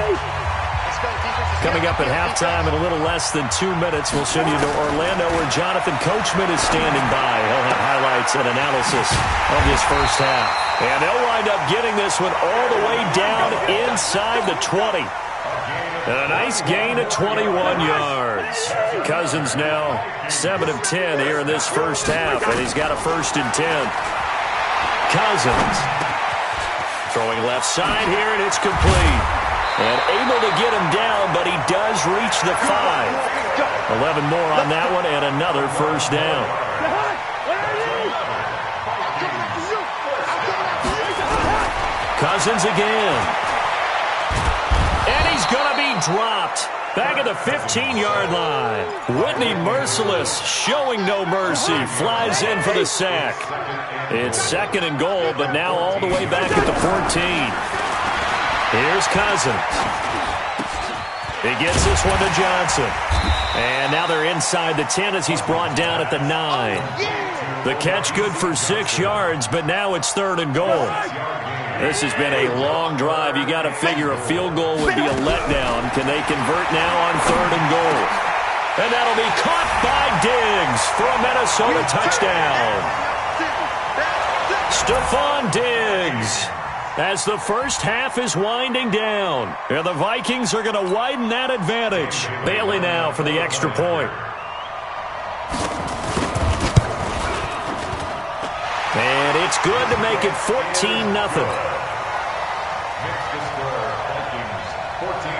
Coming up at halftime in a little less than 2 minutes, we'll send you to Orlando where Jonathan Coachman is standing by. He'll have highlights and analysis of this first half. And they'll wind up getting this one all the way down inside the 20. And a nice gain of 21 yards. Cousins now 7 of 10 here in this first half, and he's got a 1st and 10. Cousins throwing left side here, and it's complete. And able to get him down, but he does reach the 5. 11 more on that one, and another 1st down. Cousins again. And he's going to be dropped. Back at the 15-yard line. Whitney Merciless showing no mercy. Flies in for the sack. It's 2nd and goal, but now all the way back at the 14. Here's Cousins. He gets this one to Johnson. And now they're inside the 10 as he's brought down at the 9. The catch good for 6 yards, but now it's 3rd and goal. This has been a long drive. You got to figure a field goal would be a letdown. Can they convert now on 3rd and goal? And that'll be caught by Diggs for a Minnesota touchdown. Stephon Diggs. As the first half is winding down, and the Vikings are going to widen that advantage. Bailey now for the extra point. And it's good to make it 14-0. Next to score, Vikings 14,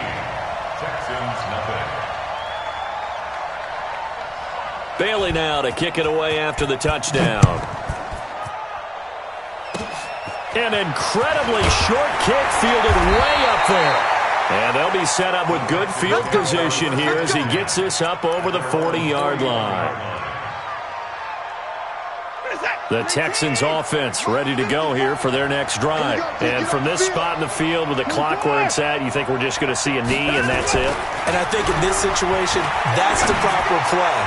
Texans nothing. Bailey now to kick it away after the touchdown. An incredibly short kick fielded way up there. And they'll be set up with good field position here as he gets this up over the 40-yard line. The Texans offense ready to go here for their next drive. And from this spot in the field with the clock where it's at, you think we're just going to see a knee and that's it? And I think in this situation, that's the proper play.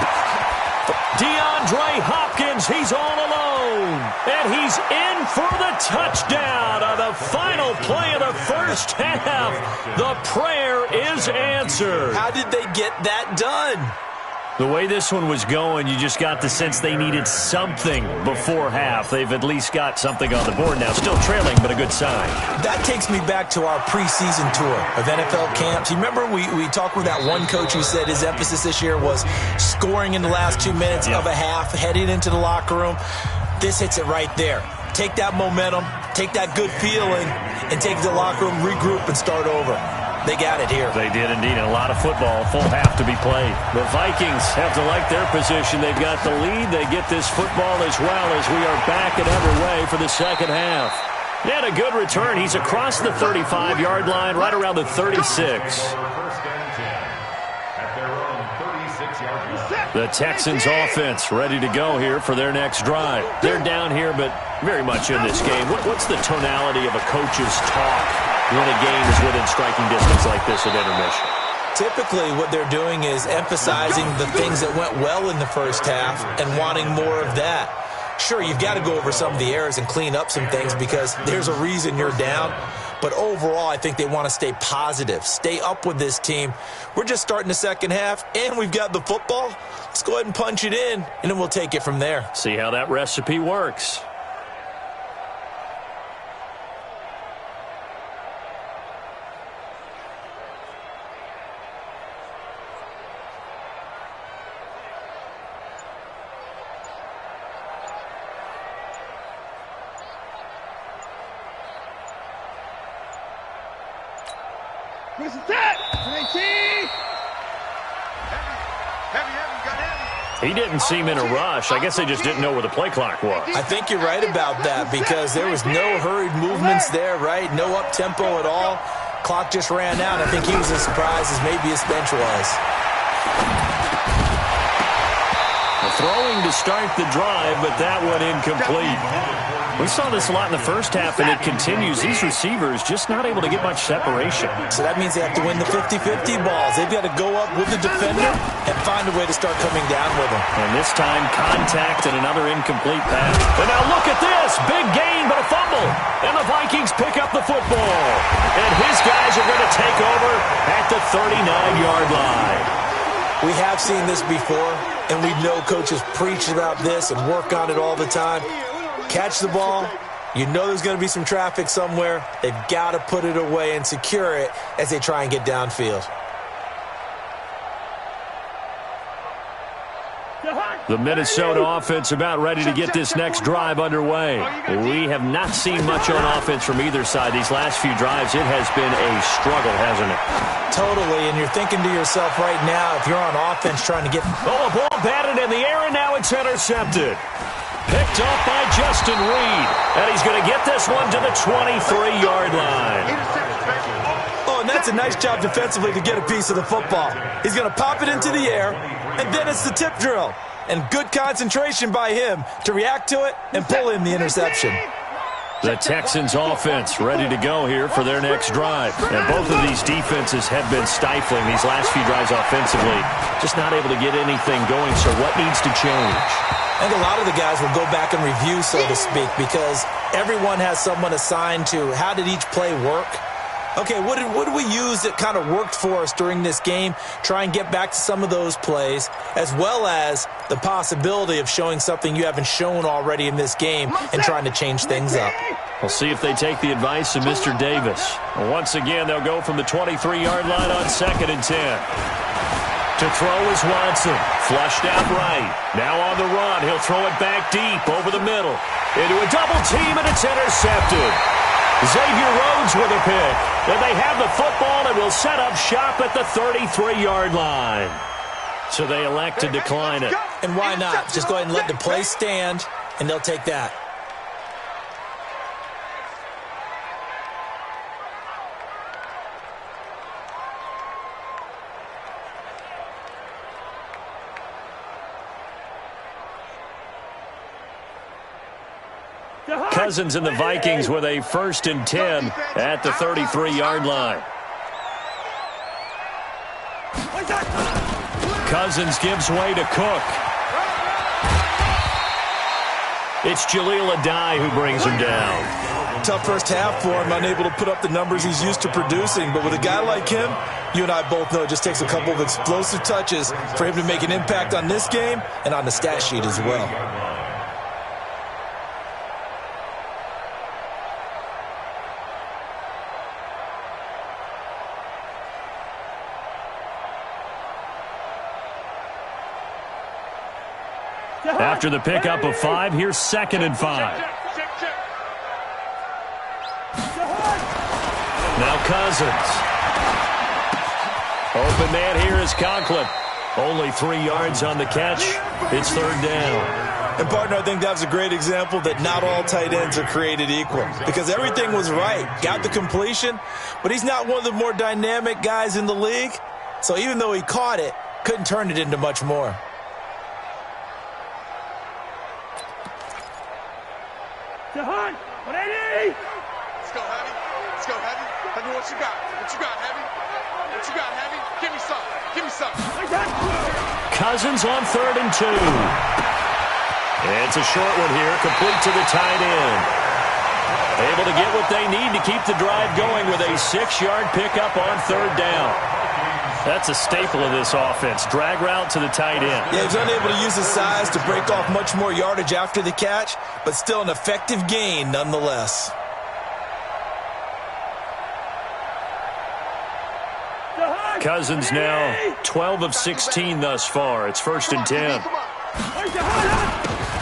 DeAndre Hopkins, he's all alone. And he's in for the touchdown on the final play of the first half. The prayer is answered. How did they get that done? The way this one was going, you just got the sense they needed something before half. They've at least got something on the board now. Still trailing, but a good sign. That takes me back to our preseason tour of NFL camps. You remember we talked with that one coach who said his emphasis this year was scoring in the last 2 minutes of a half, heading into the locker room. This hits it right there. Take that momentum, take that good feeling, and take the locker room, regroup, and start over. They got it here. They did indeed. And a lot of football, full half to be played. The Vikings have to like their position. They've got the lead. They get this football as well as we are back and underway for the second half. And a good return. He's across the 35-yard line, right around the 36. The Texans offense ready to go here for their next drive. They're down here, but very much in this game. What's the tonality of a coach's talk when a game is within striking distance like this at intermission? Typically, what they're doing is emphasizing the things that went well in the first half and wanting more of that. Sure, you've got to go over some of the errors and clean up some things because there's a reason you're down. But overall, I think they want to stay positive, stay up with this team. We're just starting the second half, and we've got the football. Let's go ahead and punch it in, and then we'll take it from there. See how that recipe works. He didn't seem in a rush. I guess they just didn't know where the play clock was. I think you're right about that because there was no hurried movements there, right? No up-tempo at all. Clock just ran out. I think he was as surprised as maybe his bench was. Throwing to start the drive, but that one incomplete. We saw this a lot in the first half, and it continues. These receivers just not able to get much separation. So that means they have to win the 50-50 balls. They've got to go up with the defender and find a way to start coming down with them. And this time, contact and another incomplete pass. And now look at this. Big gain, but a fumble. And the Vikings pick up the football. And his guys are going to take over at the 39-yard line. We have seen this before, and we know coaches preach about this and work on it all the time. Catch the ball. You know there's going to be some traffic somewhere. They've got to put it away and secure it as they try and get downfield. The Minnesota offense about ready to get this next drive underway. We have not seen much on offense from either side. These last few drives, it has been a struggle, hasn't it? Totally, and you're thinking to yourself right now, if you're on offense trying to get... Oh, a ball batted in the air, and now it's intercepted. Picked off by Justin Reed, and he's going to get this one to the 23-yard line. Oh, and that's a nice job defensively to get a piece of the football. He's going to pop it into the air, and then it's the tip drill. And good concentration by him to react to it and pull in the interception. The Texans offense ready to go here for their next drive. And both of these defenses have been stifling these last few drives offensively. Just not able to get anything going, so what needs to change? I think a lot of the guys will go back and review, so to speak, because everyone has someone assigned to how did each play work. Okay, what did we use that kind of worked for us during this game? Try and get back to some of those plays, as well as the possibility of showing something you haven't shown already in this game and trying to change things up. We'll see if they take the advice of Mr. Davis. Once again, they'll go from the 23-yard line on 2nd and 10. To throw is Watson. Flushed out right. Now on the run. He'll throw it back deep over the middle. Into a double team, and it's intercepted. Xavier Rhodes with a pick. And they have the football and will set up shop at the 33-yard line. So they elect to decline it. And why not? Just go ahead and let the play stand, and they'll take that. Cousins and the Vikings with a 1st and 10 at the 33-yard line. Cousins gives way to Cook. It's Jaleel Adai who brings him down. Tough first half for him, unable to put up the numbers he's used to producing. But with a guy like him, you and I both know it just takes a couple of explosive touches for him to make an impact on this game and on the stat sheet as well. After the pickup of 5, here's 2nd and 5. Now Cousins. Open man here is Conklin. Only 3 yards on the catch. It's 3rd down. And, partner, I think that's a great example that not all tight ends are created equal. Because everything was right. Got the completion. But he's not one of the more dynamic guys in the league. So even though he caught it, couldn't turn it into much more. Jahan, what I need? Let's go, Heavy. Let's go, Heavy. Tell me what you got. What you got, Heavy? What you got, Heavy? Give me some. Give me some. Cousins on 3rd and 2. It's a short one here, complete to the tight end. Able to get what they need to keep the drive going with a 6-yard pickup on 3rd down. That's a staple of this offense. Drag route to the tight end. Yeah, he's unable to use his size to break off much more yardage after the catch, but still an effective gain nonetheless. Cousins now 12 of 16 thus far. It's 1st and 10.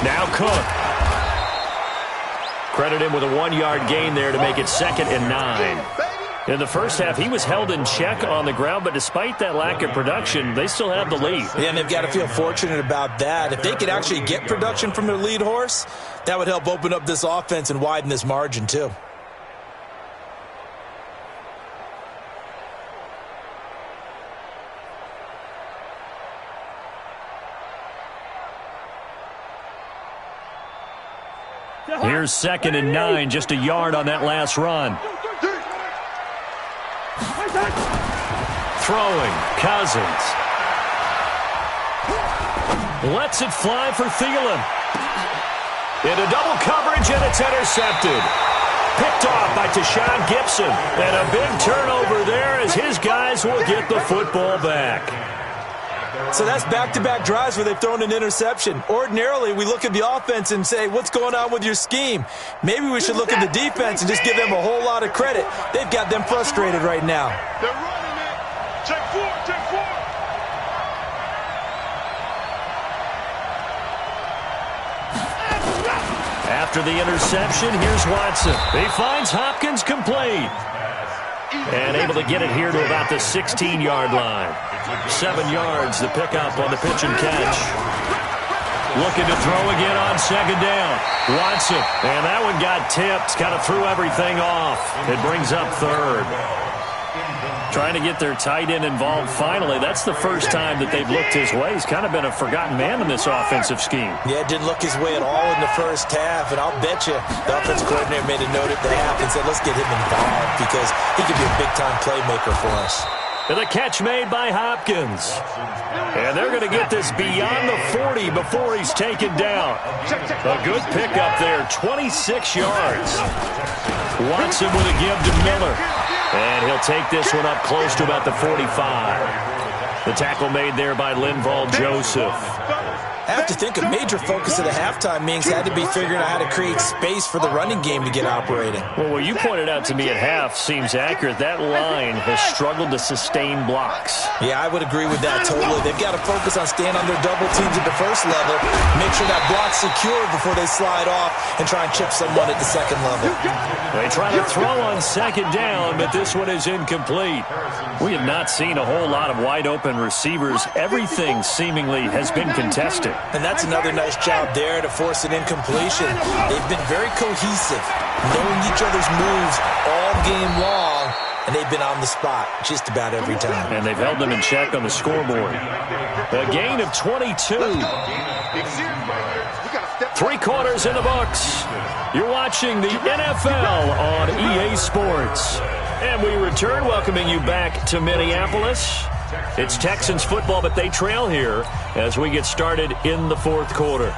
Now Cook. Credit him with a 1-yard gain there to make it 2nd and 9. In the first half, he was held in check on the ground, but despite that lack of production, they still have the lead. Yeah, and they've got to feel fortunate about that. If they could actually get production from their lead horse, that would help open up this offense and widen this margin too. Here's 2nd and 9, just a yard on that last run. Throwing, Cousins. Lets it fly for Thielen. Into double coverage, and it's intercepted. Picked off by Tashawn Gibson. And a big turnover there as his guys will get the football back. So that's back-to-back drives where they've thrown an interception. Ordinarily, we look at the offense and say, what's going on with your scheme? Maybe we should look at the defense and just give them a whole lot of credit. They've got them frustrated right now. They're running it. Check 4, check 4. After the interception, here's Watson. He finds Hopkins complete. And able to get it here to about the 16-yard line. 7 yards, the pickup on the pitch and catch. Looking to throw again on 2nd down. Watson, and that one got tipped. Kind of threw everything off. It brings up 3rd. Trying to get their tight end involved finally. That's the first time that they've looked his way. He's kind of been a forgotten man in this offensive scheme. Yeah, didn't look his way at all in the first half. And I'll bet you the offensive coordinator made a note at the half and said, let's get him involved because he could be a big-time playmaker for us. And the catch made by Hopkins. And they're going to get this beyond the 40 before he's taken down. A good pickup there, 26 yards. Watson with a give to Miller. And he'll take this one up close to about the 45. The tackle made there by Linval Joseph. I have to think a major focus of the halftime meetings had to be figuring out how to create space for the running game to get operating. Well, what you pointed out to me at half seems accurate. That line has struggled to sustain blocks. Yeah, I would agree with that totally. They've got to focus on staying on their double teams at the first level, make sure that block's secure before they slide off and try and chip someone at the second level. They try to throw on 2nd down, but this one is incomplete. We have not seen a whole lot of wide-open receivers. Everything seemingly has been contested. And that's another nice job there to force an incompletion. They've been very cohesive, knowing each other's moves all game long, and they've been on the spot just about every time. And they've held them in check on the scoreboard. A gain of 22. Three quarters in the books. You're watching the NFL on EA Sports. And we return, welcoming you back to Minneapolis. It's Texans football, but they trail here as we get started in the fourth quarter.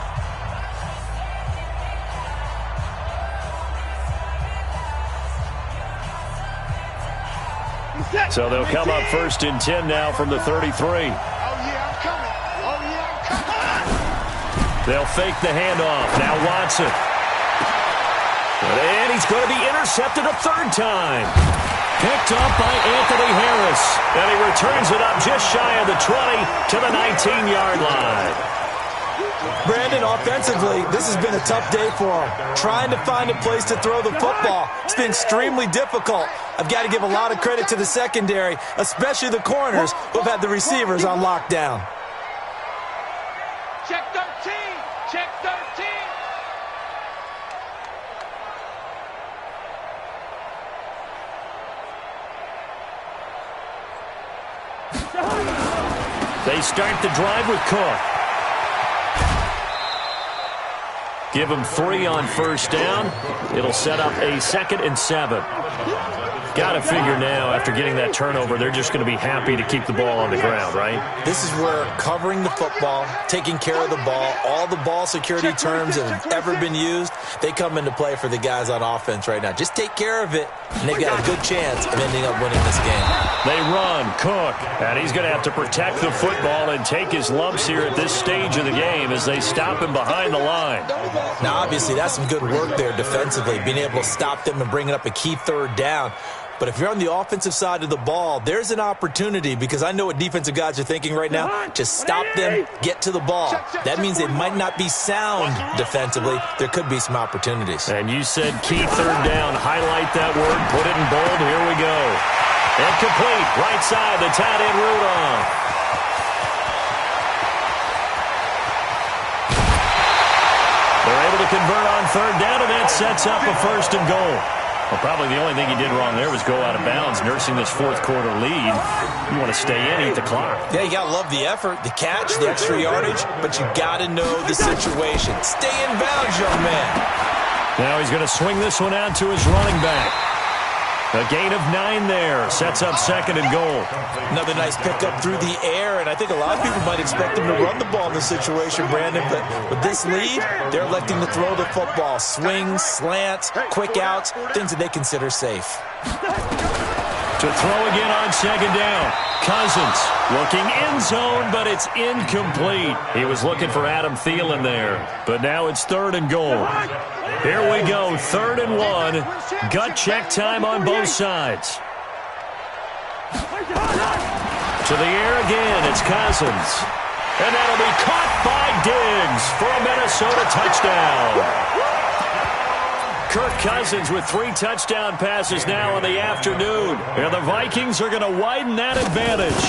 So they'll come up first and 10 now from the 33. They'll fake the handoff. Now Watson. And he's going to be intercepted a third time. Picked up by Anthony Harris. And he returns it up just shy of the 20 to the 19-yard line. Brandon, offensively, this has been a tough day for him. Trying to find a place to throw the football. It's been extremely difficult. I've got to give a lot of credit to the secondary, especially the corners who have had the receivers on lockdown. Check 13. Check 13. They start the drive with Cook. Give them 3 on first down. It'll set up a 2nd and 7. Got to figure now, after getting that turnover, they're just going to be happy to keep the ball on the ground, right? This is where covering the football, taking care of the ball, all the ball security terms that have ever been used, they come into play for the guys on offense right now. Just take care of it, and they've got a good chance of ending up winning this game. They run, Cook, and he's going to have to protect the football and take his lumps here at this stage of the game as they stop him behind the line. Now, obviously, that's some good work there defensively, being able to stop them and bringing up a key third down. But if you're on the offensive side of the ball, there's an opportunity, because I know what defensive guys are thinking right now. Just stop them, get to the ball. That means they might not be sound defensively. There could be some opportunities. And you said key third down. Highlight that word. Put it in bold. Here we go. Incomplete. Right side, the tight end Rudolph. They're able to convert on third down, and that sets up a 1st and goal. Well, probably the only thing he did wrong there was go out of bounds, nursing this fourth quarter lead. You want to stay in, eat the clock. Yeah, you got to love the effort, the catch, the extra yardage, but you got to know the situation. Stay in bounds, young man. Now he's going to swing this one out to his running back. A gain of 9 there. Sets up 2nd and goal. Another nice pickup through the air, and I think a lot of people might expect him to run the ball in this situation, Brandon, but with this lead, they're electing to throw the football. Swings, slants, quick outs, things that they consider safe. To throw again on 2nd down. Cousins looking end zone, but it's incomplete. He was looking for Adam Thielen there, but now it's 3rd and goal. Here we go, 3rd and 1. Gut check time on both sides. To the air again, it's Cousins. And that'll be caught by Diggs for a Minnesota touchdown. Kirk Cousins with 3 touchdown passes now in the afternoon. And the Vikings are going to widen that advantage.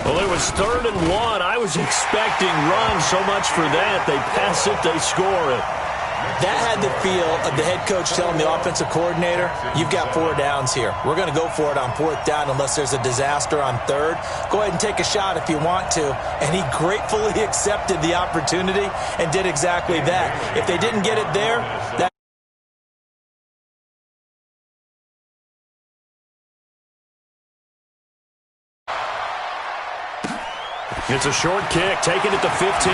Well, it was 3rd and 1. I was expecting runs, so much for that. They pass it, they score it. That had the feel of the head coach telling the offensive coordinator, you've got 4 downs here. We're going to go for it on 4th down unless there's a disaster on 3rd. Go ahead and take a shot if you want to. And he gratefully accepted the opportunity and did exactly that. If they didn't get it there, that it's a short kick, taking it to 15.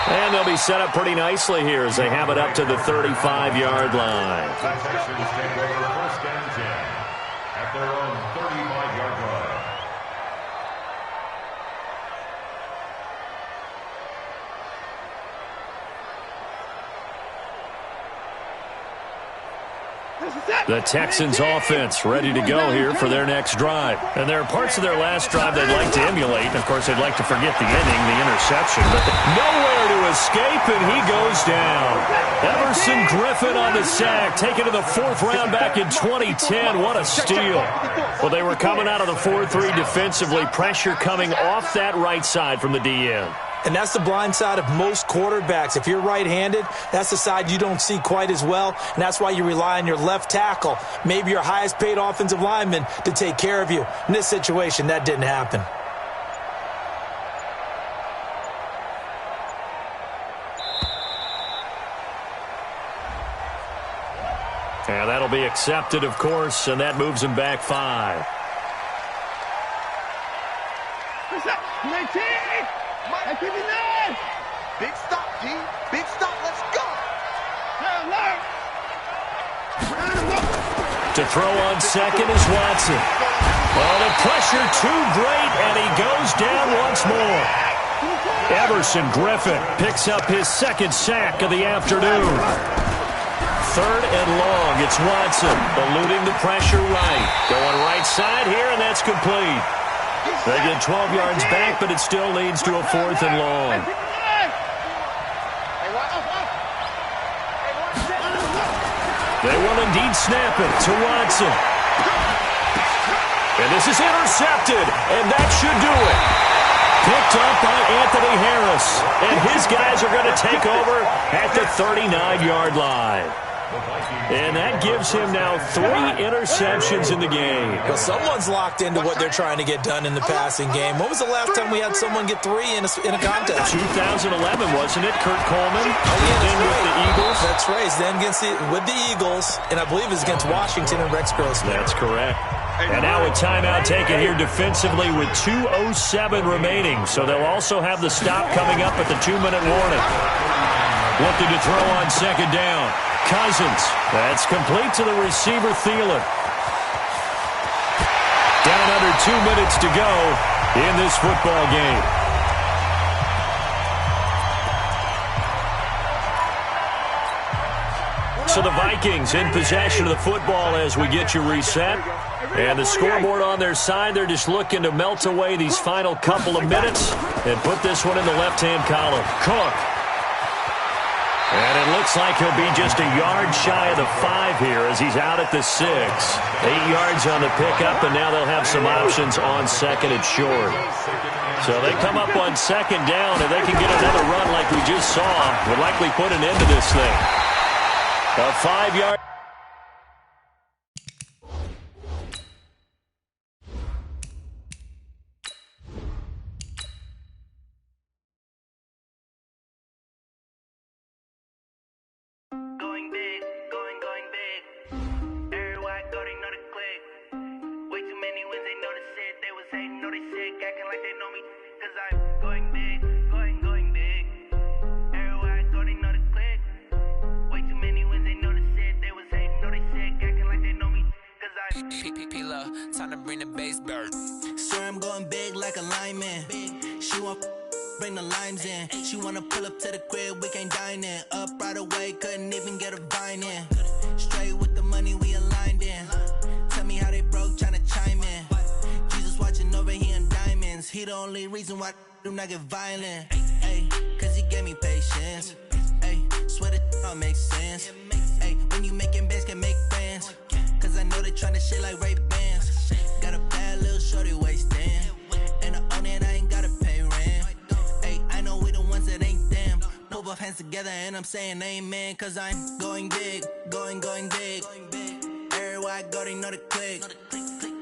And they'll be set up pretty nicely here as they have it up to the 35-yard line. Texans take over 1st and 10 at their own 35-yard line. The Texans offense ready to go here for their next drive. And there are parts of their last drive they'd like to emulate. And, of course, they'd like to forget the inning, the interception. But nowhere to escape, and he goes down. Everson Griffin on the sack, taken to the 4th round back in 2010. What a steal. Well, they were coming out of the 4-3 defensively. Pressure coming off that right side from the DN. And that's the blind side of most quarterbacks. If you're right-handed, that's the side you don't see quite as well, and that's why you rely on your left tackle, maybe your highest-paid offensive lineman, to take care of you. In this situation, that didn't happen. And that'll be accepted, of course, and that moves him back 5. Big stop, G. Big stop. Let's go. To throw on second is Watson. Oh, the pressure too great, and he goes down once more. Everson Griffin picks up his second sack of the afternoon. 3rd and long. It's Watson eluding the pressure right. Going right side here, and that's complete. They get 12 yards back, but it still leads to a 4th and long. They will indeed snap it to Watson. And this is intercepted, and that should do it. Picked up by Anthony Harris, and his guys are going to take over at the 39-yard line. And that gives him now 3 interceptions in the game. Well, someone's locked into what they're trying to get done in the passing game. When was the last time we had someone get 3 in a contest? 2011, wasn't it? Kurt Coleman. Then with the Eagles. That's right. Then with the Eagles, and I believe it's against Washington and Rex Grossman. That's correct. And now a timeout taken here defensively with 2:07 remaining. So they'll also have the stop coming up at the 2-minute warning. Looking to throw on second down. Cousins. That's complete to the receiver, Thielen. Down under 2 minutes to go in this football game. So the Vikings in possession of the football as we get you reset. And the scoreboard on their side, they're just looking to melt away these final couple of minutes and put this one in the left-hand column. Cook. And it looks like he'll be just a yard shy of the 5 here as he's out at the 6. 8 yards on the pickup, and now they'll have some options on second and short. So they come up on second down, and they can get another run like we just saw. Would likely put an end to this thing. A 5-yard. Time to bring the bass bird. Swear I'm going big like a lineman. She want bring the limes in. She wanna pull up to the crib, we can't dine in. Up right away, couldn't even get a vine in. Straight with the money we aligned in. Tell me how they broke, tryna chime in. Jesus watching over here in diamonds. He the only reason why do not get violent. Ay, cause he gave me patience. Ay, swear that all makes sense. Ay, when you making bands can make friends. Cause I know they tryna shit like Ray-Bans. Got a bad little shorty wasting. And I own it, I ain't gotta pay rent. Ay, I know we the ones that ain't them. Put both hands together and I'm saying amen. Cause I'm going big, going big. Everywhere I go, they know the click.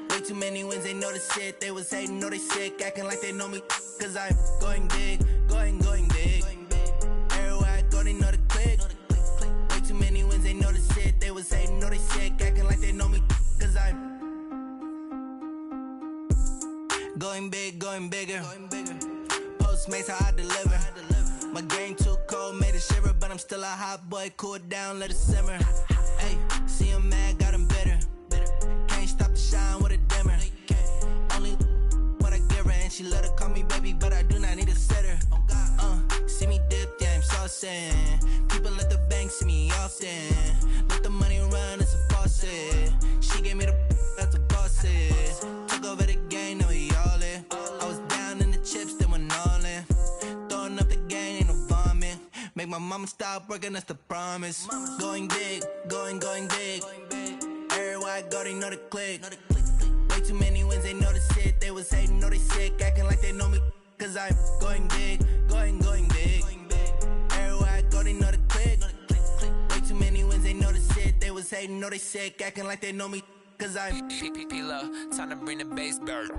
Way too many wins, they know the shit. They was hating, know they sick, acting like they know me. Cause I'm going big, going big. Everywhere I go, they know the click. Way too many wins, they know the shit. They was hating, know they sick, acting like they know me. Cause I'm going big, going bigger. Postmates how I deliver. My game too cold, made it shiver, but I'm still a hot boy. Cool it down, let it simmer. Hey, see him mad, got him bitter. Can't stop the shine with a dimmer. Only what I give her, and she let her call me baby, but I do not need a sitter. See me dip, yeah, I'm saucing. People at the bank see me often. Let the money run, it's a faucet. She gave me the that's a boss it. Took over the game, now we all in. I was down in the chips, then went all in. Throwing up the game, ain't no vomit. Make my mama stop working, that's the promise. Going big, going big. Everywhere I go, they know the click. Way too many wins, they know the shit. They was hating, know they sick, acting like they know me. Cause I'm going big, going big. Everywhere I go, they know the click. Way too many wins, they know the shit. They was hating, know they sick, acting like they know me. Cause I'm P-P-P-Love, time to bring the bass bird.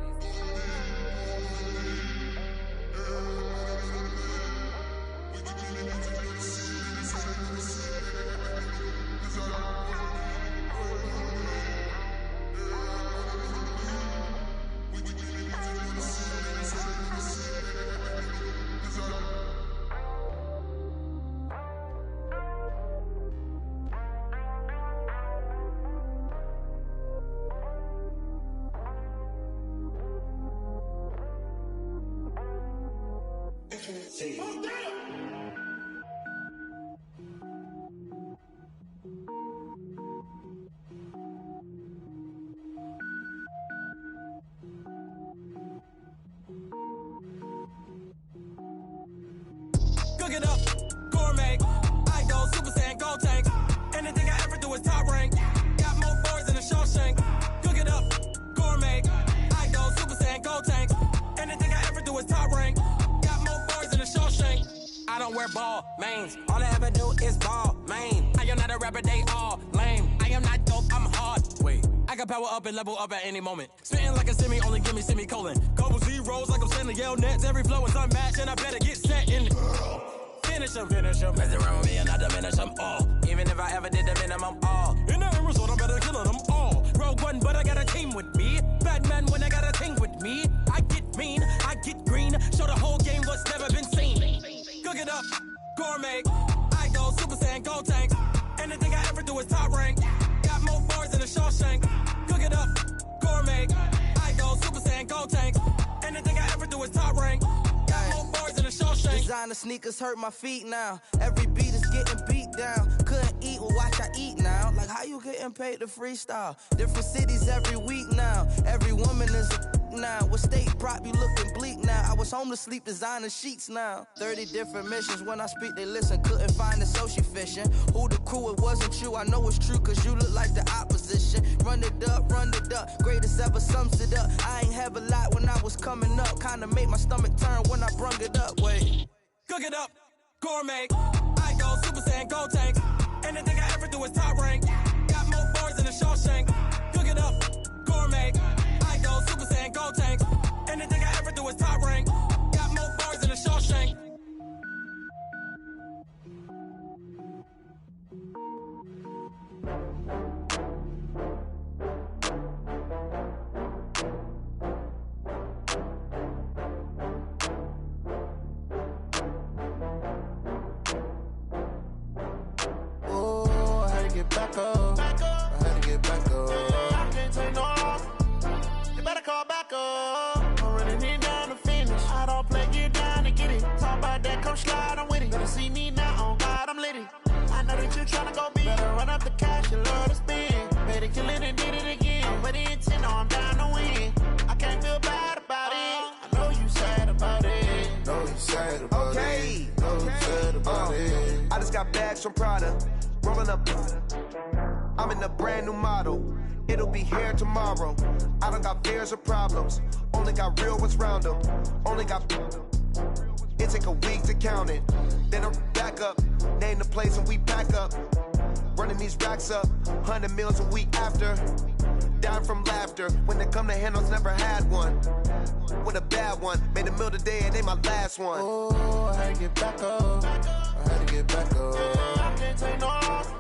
don't wear ball mains. All I ever do is ball, man. I am not a rapper, they all lame. I am not dope, I'm hard. Wait, I can power up and level up at any moment. Spitting like a semi, only give me semicolon. Couple zeros like I'm sending yell nets. Every flow is unmatched, and I better get set in. Finish them. Mess around with me and I diminish them all. Even if I ever did the minimum, all. In the end result, I'm better killing them all. Rogue One, but I got a team with me. Batman when I got a team with me. I get mean, I get green. Show the whole game what's never been seen. Cook it up, gourmet. I go Super Saiyan, Gold Tank. Anything I ever do is top rank. Got more bars than a Shawshank. Cook it up, gourmet. I go Super Saiyan, Gold Tank. Anything I ever do is top rank. Got more bars than a Shawshank. Designer sneakers hurt my feet now. Every beat is getting beat down. Couldn't eat, well watch I eat now. Like how you getting paid to freestyle? Different cities every week now. Every woman is a now. With state prop, you looking bleak now. I was home to sleep designing sheets now. 30 different missions. When I speak, they listen. Couldn't find it, so she fishing. Who the crew? It wasn't you. I know it's true, cause you look like the opposition. Run it up. Greatest ever sums it up. I ain't have a lot when I was coming up. Kinda made my stomach turn when I brung it up. Wait. Cook it up, gourmet. I go Super Saiyan, Gold Tank. Anything I ever do is top rank. Got more bars than a Shawshank. Cook it up, gourmet. I go Super Saiyan, Gold Tank. Anything I ever do is top rank. Got more bars than a Shawshank. Back up. I had to get back up. I can't take no loss. You better call back up. I'm running it down to finish. I don't play, get down to get it. Talk about that, come slide, I'm with it. Better see me now, on God, I'm litty. I know that you tryna go big. Better run up the cash, you love to spend. Better kill it and did it again. But intent, no, I'm down to win. I can't feel bad about it. I know you sad about it. Know you sad about it. Know you sad about it. I just got bags from Prada. Rolling up, I'm in a brand new model. It'll be here tomorrow. I don't got fears or problems. Only got real ones round them. Only got. It take a week to count it. Then I'm back up. Name the place and we pack up. Running these racks up. 100 meals a week after. Down from laughter. When they come to handles, never had one. With a bad one. Made a meal today and they my last one. Oh, I had to get back up. I had to get back up. I can't take no loss.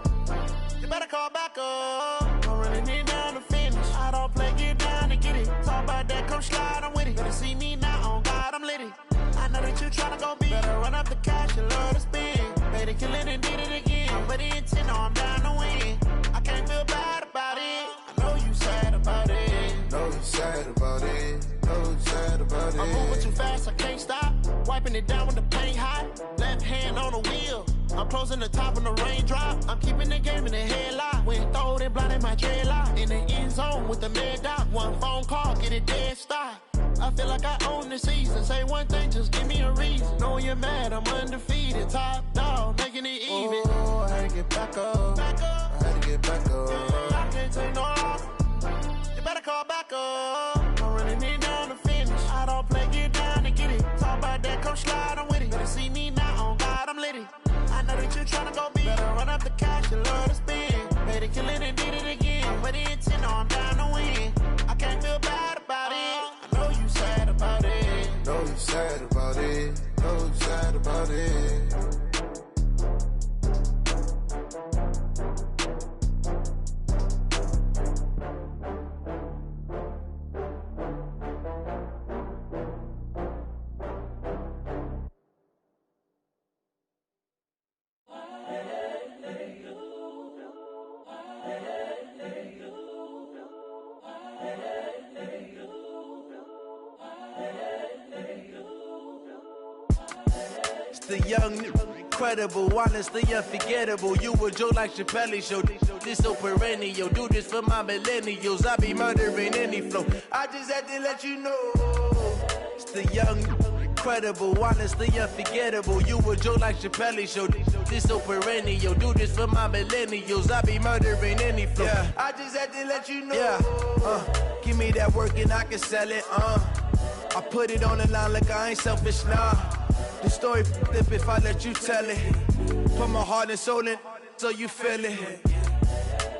You better call back up. I'm running it down to finish. I don't play, get down to get it. Talk about that, come slide, I'm with it. Better see me now, on God, I'm litty. I know that you tryna go big. Better run up the cash, you love to spend. Better kill it and did it again. But the intent, no, I'm down to win. I can't feel bad about it. I know you sad about it. Know you sad about it. Know you sad about it. I'm moving too fast, I can't stop. Wiping it down when the paint hot. Left hand on the wheel. I'm closing the top when the raindrop. I'm keeping the game in the headlock. When throwed and blinded my dreadlock. In the end zone with the mad dot. One phone call, get it dead stop. I feel like I own the season. Say one thing, just give me a reason. Knowing you're mad, I'm undefeated. Top dog, making it even. Oh, I had to get back up. I had to get back up. I can't take no loss. You better call back up. I'm running it down to finish. I don't play, get down to get it. Talk about that, come slide, I'm with it. Better see me now, on God, I'm litty. I know that you tryna go big. Better run up the cash, you love to spend. Better kill it and did it again. But the intent, no, I'm down to win. I can't feel bad about it. I know you sad about it. Know you sad about it. Know you sad about it. The young, incredible, honestly unforgettable. You a Joe like Chappelle show. This so perennial. Do this for my millennials. I be murdering any flow. I just had to let you know. It's the young, incredible, honestly unforgettable. You a Joe like Chappelle show. This so perennial. Do this for my millennials. I be murdering any flow. Yeah. I just had to let you know. Yeah. Give me that work and I can sell it. I put it on the line like I ain't selfish, nah. The story flip if I let you tell it. Put my heart and soul in so you feel it.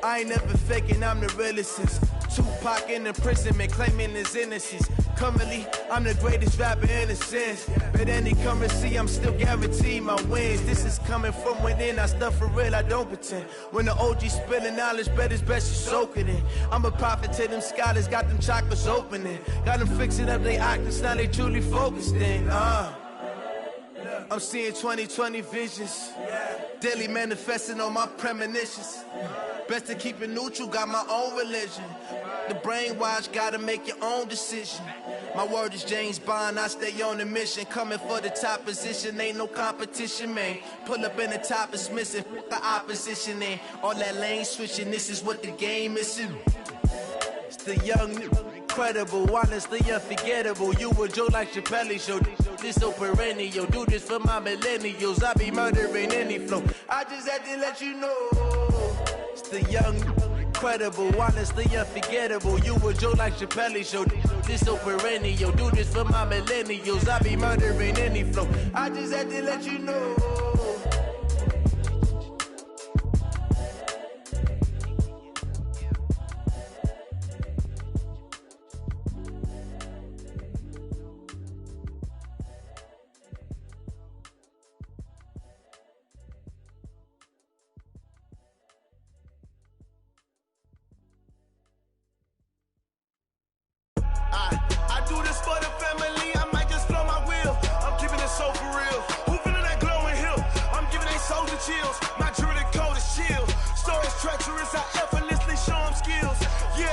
I ain't never faking, I'm the realest since Tupac in imprisonment, claiming his innocence. Currently, I'm the greatest rapper in a sense. But any currency, I'm still guaranteed my wins. This is coming from within, I stuff for real, I don't pretend. When the OG spilling knowledge, bet it's best you soak it in. I'm a prophet to them scholars, got them chakras opening. Got them fixing up they octaves, now they truly focused in. I'm seeing 2020 visions. Daily manifesting on my premonitions. Best to keep it neutral, got my own religion. The brainwash, gotta make your own decision. My word is James Bond, I stay on the mission. Coming for the top position, ain't no competition, man. Pull up in the top is missing, the opposition in. All that lane switching, this is what the game is. It's the young, incredible, honestly unforgettable. You a joke like Chappelle show. This so perennial, do this for my millennials. I be murdering any flow. I just had to let you know. It's the young, incredible, honestly unforgettable. You a joke like Chappelle show. This so perennial, do this for my millennials. I be murdering any flow. I just had to let you know. I do this for the family, I might just flow my wheel. I'm keeping it so for real. Who feeling that glowing hill? I'm giving they souls the chills. My jewelry code is chill. Stories treacherous, I effortlessly show them skills. Yeah.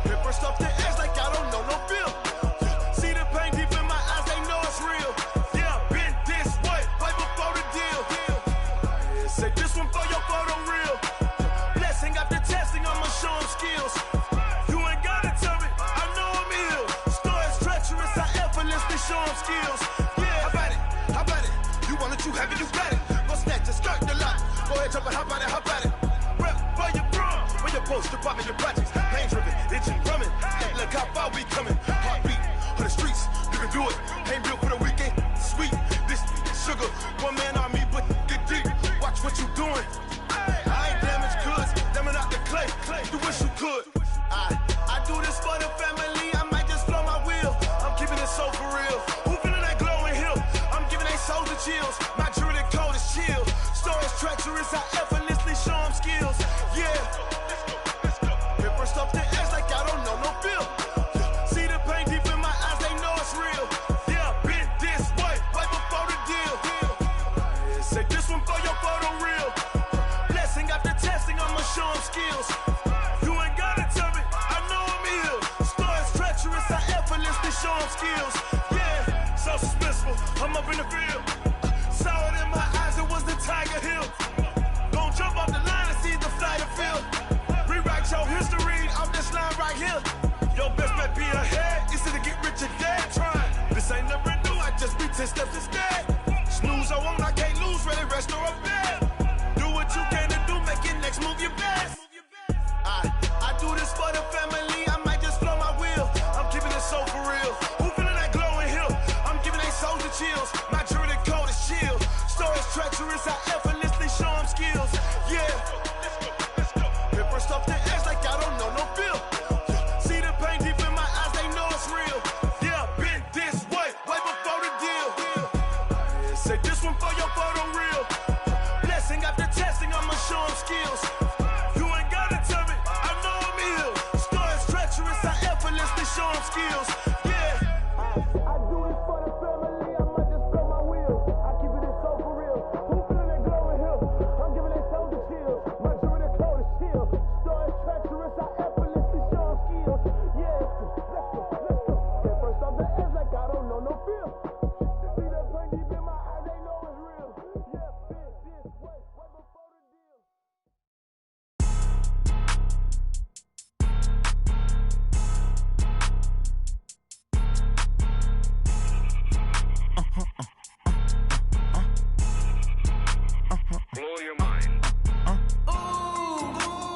Paper stuff the edge like I don't know no feel. See the pain deep in my eyes, they know it's real. Yeah, been this way, right before the deal. Say this one for your photo real. Blessing after testing, I'ma show them skills. Show them skills. Yeah, how about it? You want it, you have it, you got it. Go snatch a skirt the lot. Go ahead, jump it, how about it? Rep for your bro. When your post, department, your projects. Pain driven, itching, drumming. Hey, look how far we coming. Heartbeat on the streets, you can do it. Ain't built for the weekend. Sweet, this sugar. One man army, but get deep. Watch what you doing. I ain't damaged goods, damn out the clay. You wish you could. I do this for the family. I might just flow my wheel. I'm keeping it so for real. Who feeling that glowing hill? I'm giving they souls the chills. My jewelry code is chill. Stories treacherous, I effortlessly show them skills. Yeah. Paper stuff the edge like I don't know no feel. See the pain deep in my eyes, they know it's real. Yeah, been this way, right before the deal. Say this one for your photo real. Blessing after testing, I'ma show them skills. You ain't gotta tell me, I know I'm ill. Stories treacherous, I effortlessly show them skills. Yeah, so suspenseful, I'm up in the field. Saw it in my eyes, it was the Tiger Hill. Don't jump off the line and see the flight of field. Rewrite your history, I'm this line right here. Your best bet be ahead, easy to get rich or dead. Trying, this ain't never new, I just be 10 steps instead. Snooze I won't, I can't lose, ready, rest or a bed. Do what you can to do, make your next move your best. I do this for the family, I might just flow my wheel. I'm keeping it so for real. Who feeling that glowing hill? I'm giving they souls the chills. My jewelry code is chill. Stories treacherous, I effortlessly show them skills. Yeah. Paper stuff the edge like I don't know no feel. See the pain deep in my eyes, they know it's real. Yeah, been this way, right before the deal. Say this one for your photo real. Blessing after testing, I'ma show them skills. You ain't gotta tell me, I know I'm ill. Stories treacherous, I effortlessly show them skills. Yeah. I do it for the family, I might just blow my wheel. I keep it so for real. Who feeling that glowing hill? I'm giving they souls the chills. My jewelry code is chill. Stories treacherous, I effortlessly show them skills. Yeah, let's go. Paper stuff the edge like I don't know no feel. See that pain deep in my eyes, they know it's real. Yeah, been this way, right before the deal. Blow your mind.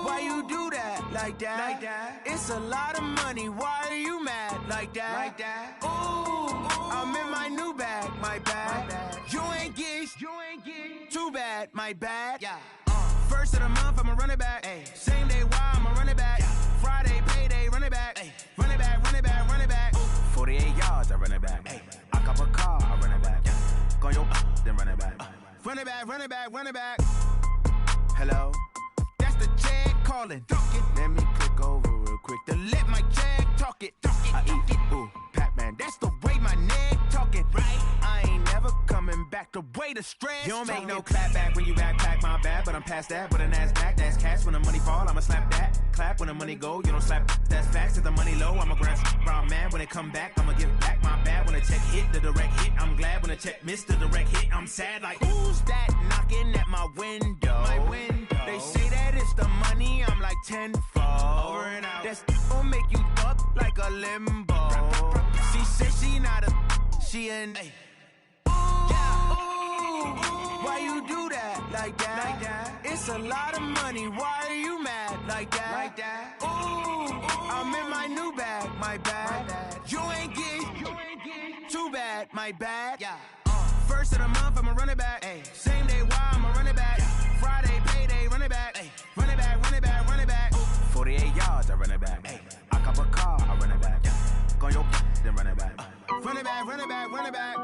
Why you do that? Like that? It's a lot of money. Why are you mad? Like that? Ooh, I'm in my new bag, my bad. You ain't get too bad, my bad. Yeah. First of the month, I'ma run it back. Ay. Same day, why I'ma run it back. Friday, payday, run it back. Ay. Run it back, run it back, run it back. 48 yards, I run it back. Ay. I cop a car, I run it back. Go on your then run it back. Run it back, run it back, run it back. Hello, that's the Jag calling. Let me click over real quick to let my Jag talk it. I eat it, ooh, Pac-Man. That's the way my neck talking. Right, I ain't never coming back. The way the stress. You don't make no clap back when you backpack, my bad. But I'm past that. With a NASDAQ, that's cash. When the money fall, I'ma slap that. Clap when the money go, you don't slap. That's facts. Cause the money low, I'ma grab brown man. When it come back, I'ma give back my bad. When the check hit, the direct hit. I'm glad when the check missed the direct hit. I'm sad like, who's that knocking at my window? My window. They say that it's the money, I'm like tenfold. Over and out. That's gon' make you up like a limbo. She said she not a, she an. Ay. Why you do that like that? Like that? It's a lot of money. Why are you mad like that? Like that? Ooh, I'm in my new bag, my bad. You ain't get too bad, my bad. Yeah. First of the month, I'ma run it back. Ay. Same day, why I'ma run it back. Friday, payday, run it back. Ay. Run it back, run it back, run it back. 48 yards, I run it back. Ay. I cop a car, I run it back. Go on your then run it back. Run it back, run it back, run it back.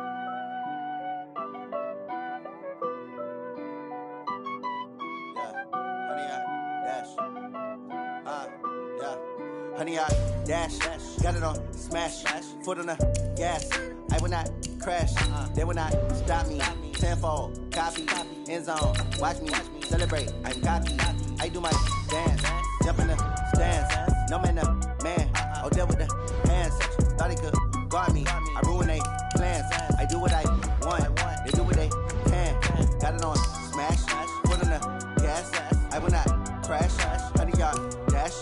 Honey, I dash, got it on smash, foot on the gas. I will not crash, they will not stop me. Tenfold, copy, end zone, watch me celebrate. I'm cocky, I do my dance, jump in the stands. No man, the man, oh, there with the hands. Thought he could guard me, I ruin they plans. I do what I want, they do what they can. Got it on smash, foot on the gas. I will not crash, honey, y'all dash,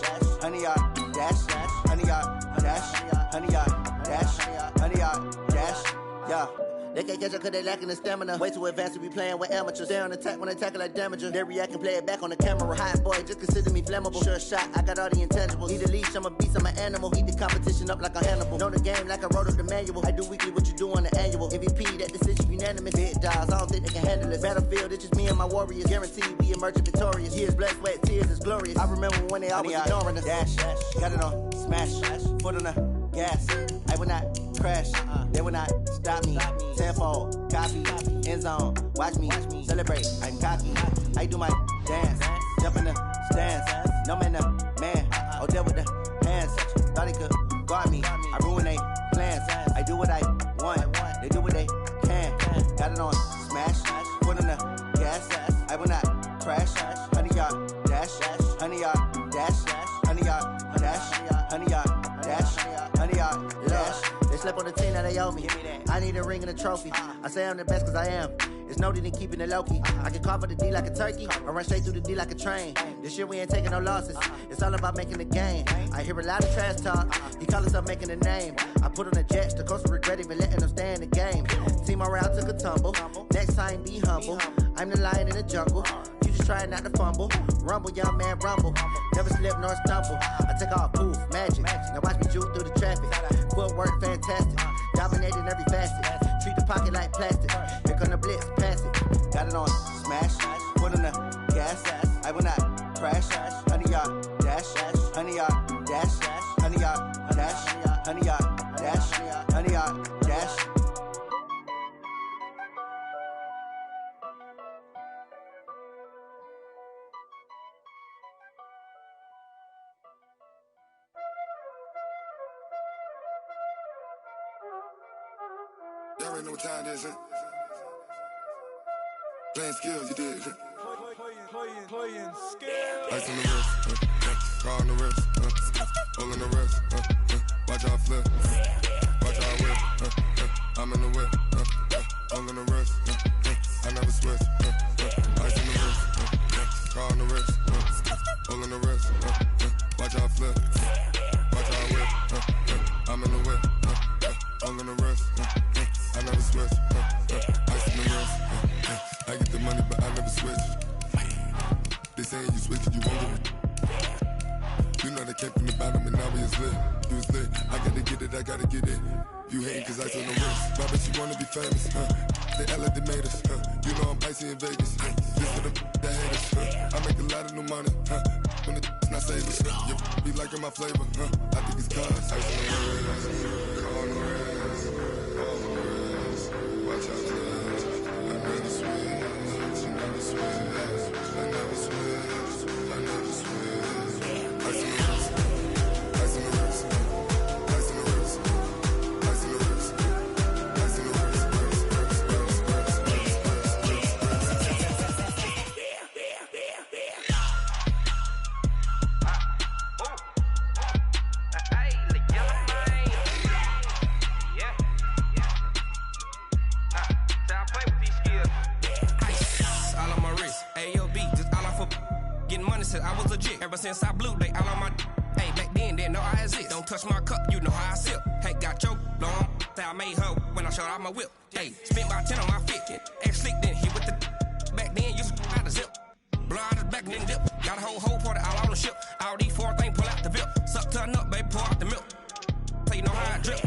honey, y'all dash, honey, y'all dash, honey, y'all dash, honey, y'all dash, yeah. They can't catch up cause they lacking the stamina. Way too advanced to be playing with amateurs. Stay on attack when they tackle like damager. They react and play it back on the camera. Hot boy, just consider me flammable. Sure shot, I got all the intangibles. Need a leash, I'm a beast, I'm an animal. Heat the competition up like a Hannibal. Know the game like I wrote up the manual. I do weekly what you do on the annual. MVP, that decision unanimous. Big dogs, I don't think they can handle it. Battlefield, it's just me and my warriors. Guaranteed we emerging victorious. Years, blood, sweat, tears, it's glorious. I remember when they always ignoring us. Dash, got it on smash, foot on the gas. I will not crash, they will not stop me. Tenfold, copy, end zone, watch me celebrate. I'm cocky, I do my dance, jump in the stands. No man, the man, oh, there with the hands. Thought he could guard me, I ruin they plans. I do what I want, they do what they can. Got it on smash, foot on the gas. I will not crash, honey, y'all dash, honey, y'all dash, honey, y'all dash, honey, y'all dash, honey, y'all dash. They slept on the team, now they owe me. I need a ring and a trophy. I say I'm the best cause I am. It's no need in keeping it low-key. I can carve the D like a turkey, or run straight through the D like a train. This year we ain't taking no losses. It's all about making the game. I hear a lot of trash talk. He call us up making a name. I put on the jets, the coach will regret even letting them stay in the game. Team morale took a tumble. Next time be humble. I'm the lion in the jungle. You just trying not to fumble. Rumble, young man, rumble. Never slip nor stumble. I take off, poof, magic. Now watch me juke through the traffic. Footwork fantastic. Dominating every facet. Treat the pocket like plastic. Here come the blitz, pass it. Got it on smash, foot on the gas. I will not crash. Honey, y'all dash, honey, y'all dash, honey, y'all dash, honey, y'all dash, honey, y'all dash. Y'all already know what time it is, huh? Playing skills, you did, huh? Playing skills. Ice on the wrist, car on the wrist, all on the wrist, watch out flip, watch out whip, I'm in the whip, all on the wrist, I never switch, ice on the wrist, car on the wrist, all on the wrist, watch out flip, watch out whip, I'm in the whip, all on the wrist, I never switch, ice on the wrist, I get the money but I never switch. They saying you switch it, you won't get it. You know they came from the bottom and now we is lit. You was lit, I gotta get it, I gotta get it. You hating cause I took no risks. My bitch, you wanna be famous, They act like they made us, You know I'm icy in Vegas, This for the that hate us, I make a lot of new money, When the not save us, You be liking my flavor, I think it's cause ice on the wrist, on the wrist, on the wrist. Watch out, cuz I never switch, you never switch, I never switch, I never switch. Ice on the wrist, ice on the wrist, ice on the wrist, ice on the wrist, ice on the wrist. I was legit. Ever since I blew, they all on my. Hey, back then, didn't know I exist. Don't touch my cup, you know how I sip. Hey, got your long. Say I made her when I showed out my whip. Hey, spent about 10 on my fit. Ex slick, then hit with the. Back then, used to out the zip. Blow out his back and then dip. Got a whole party all on the ship. All these 4 things, pull out the VIP. Suck to a nut, baby, pour out the milk. So you know how I drip.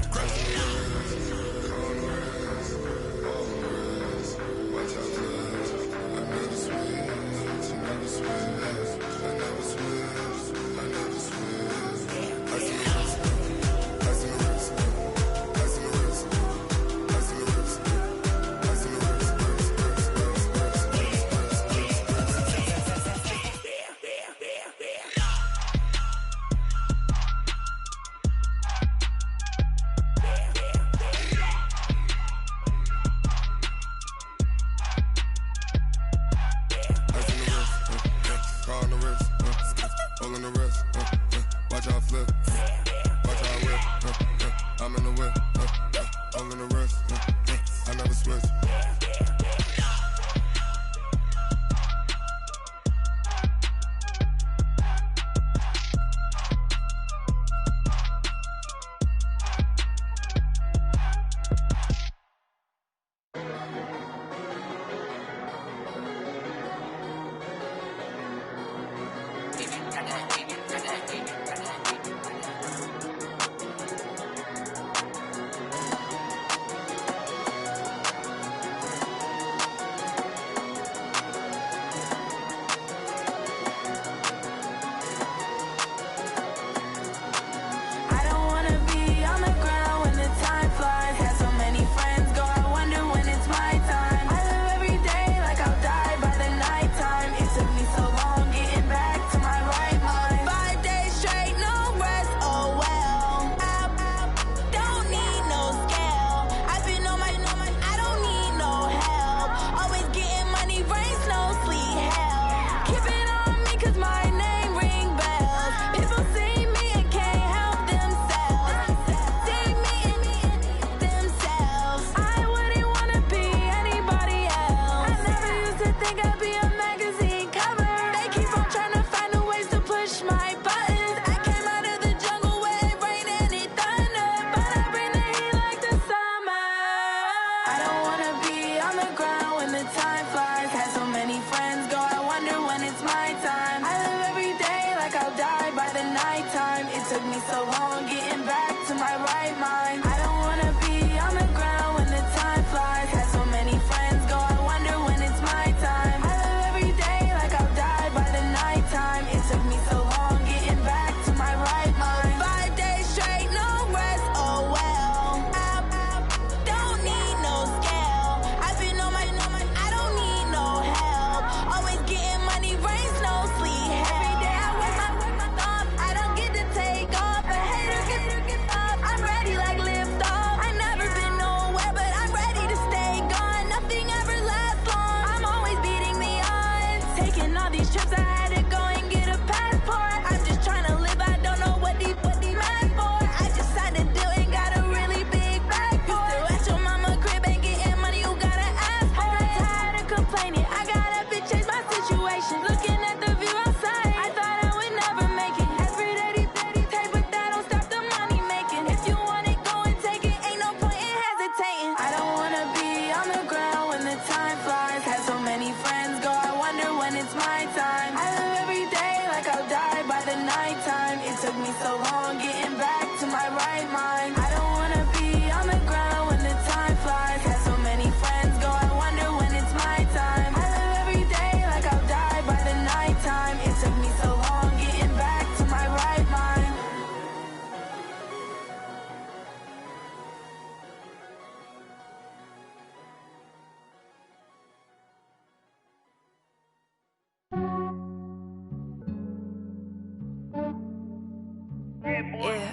Took me so long getting back to my right mind. I don't wanna be on the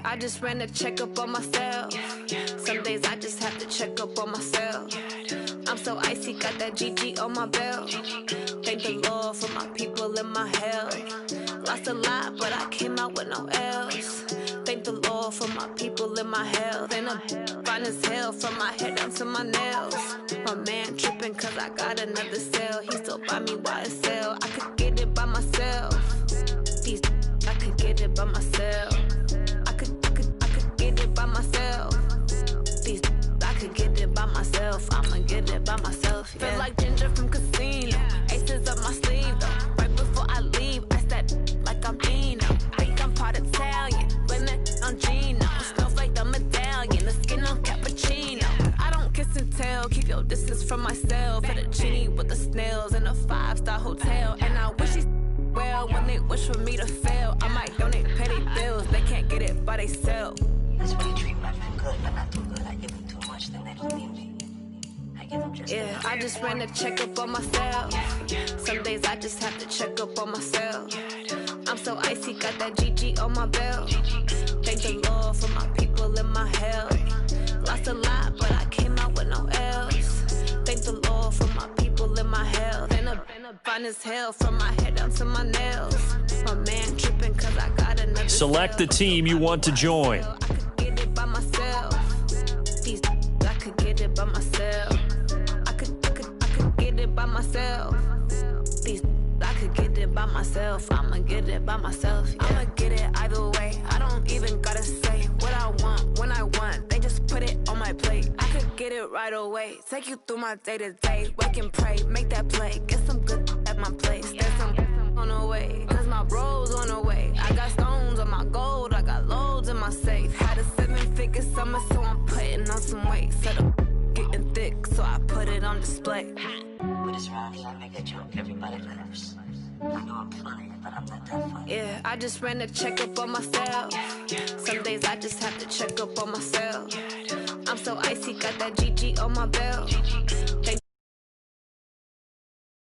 I just ran a checkup on myself. Some days I just have to check up on myself. I'm so icy, got that GG on my belt. Thank the Lord for my people in my health. Lost a lot, but I came out with no L's. Thank the Lord for my people in my health. And I'm fine as hell from my head down to my nails. My man tripping cause I got another cell. He still buy me YSL. I could get it by myself. These I could get it by myself. I could get it by myself. These I could get it by myself. I'ma get it by myself. Yeah. Feel like Ginger from Casino. Aces up my sleeve though. Right before I leave, I said like I'm Dino. Think I'm part Italian. Blame it on Gino. Snowflake the medallion. The skin on cappuccino. I don't kiss and tell. Keep your distance from myself. At a genie with the snails in a 5-star hotel. And I wish he well when they wish for me to fail. I might donate petty bills. They can't get it by themselves. That's when you treat my friend good, but not too good. I give them too much, then they don't leave me. I give them just yeah, I just ran a checkup on myself. Some days I just have to check up on myself. I'm so icy, got that GG on my belt. Thank the Lord for my people in my health. Lost a lot, but I came out with no L's. Thank the Lord for my people in my health. And I'm fine as hell from my head down to my nails. My man tripping cause I got another Select the team you want to join. I could get it by myself. These I could get it by myself. I could get it by myself. These I could get it by myself. I'ma get it by myself. Yeah. I'ma get it either way. I don't even gotta say what I want when I want. They just put it on my plate. I could get it right away. Take you through my day to day. Wake and pray, make that play. Get some good at my place. There's some on the way. Cause my bro's on the way. I got stones on my gold. I got loads in my safe. Had a 7-figure summer, so I'm putting on some weight. Set up getting thick, so I put it on display. But it's around here, I make a joke, everybody laughs. I know I'm funny, but I'm not that funny. Yeah, I just ran a checkup on myself. Some days I just have to check up on myself. I'm so icy, got that GG on my belt. Thank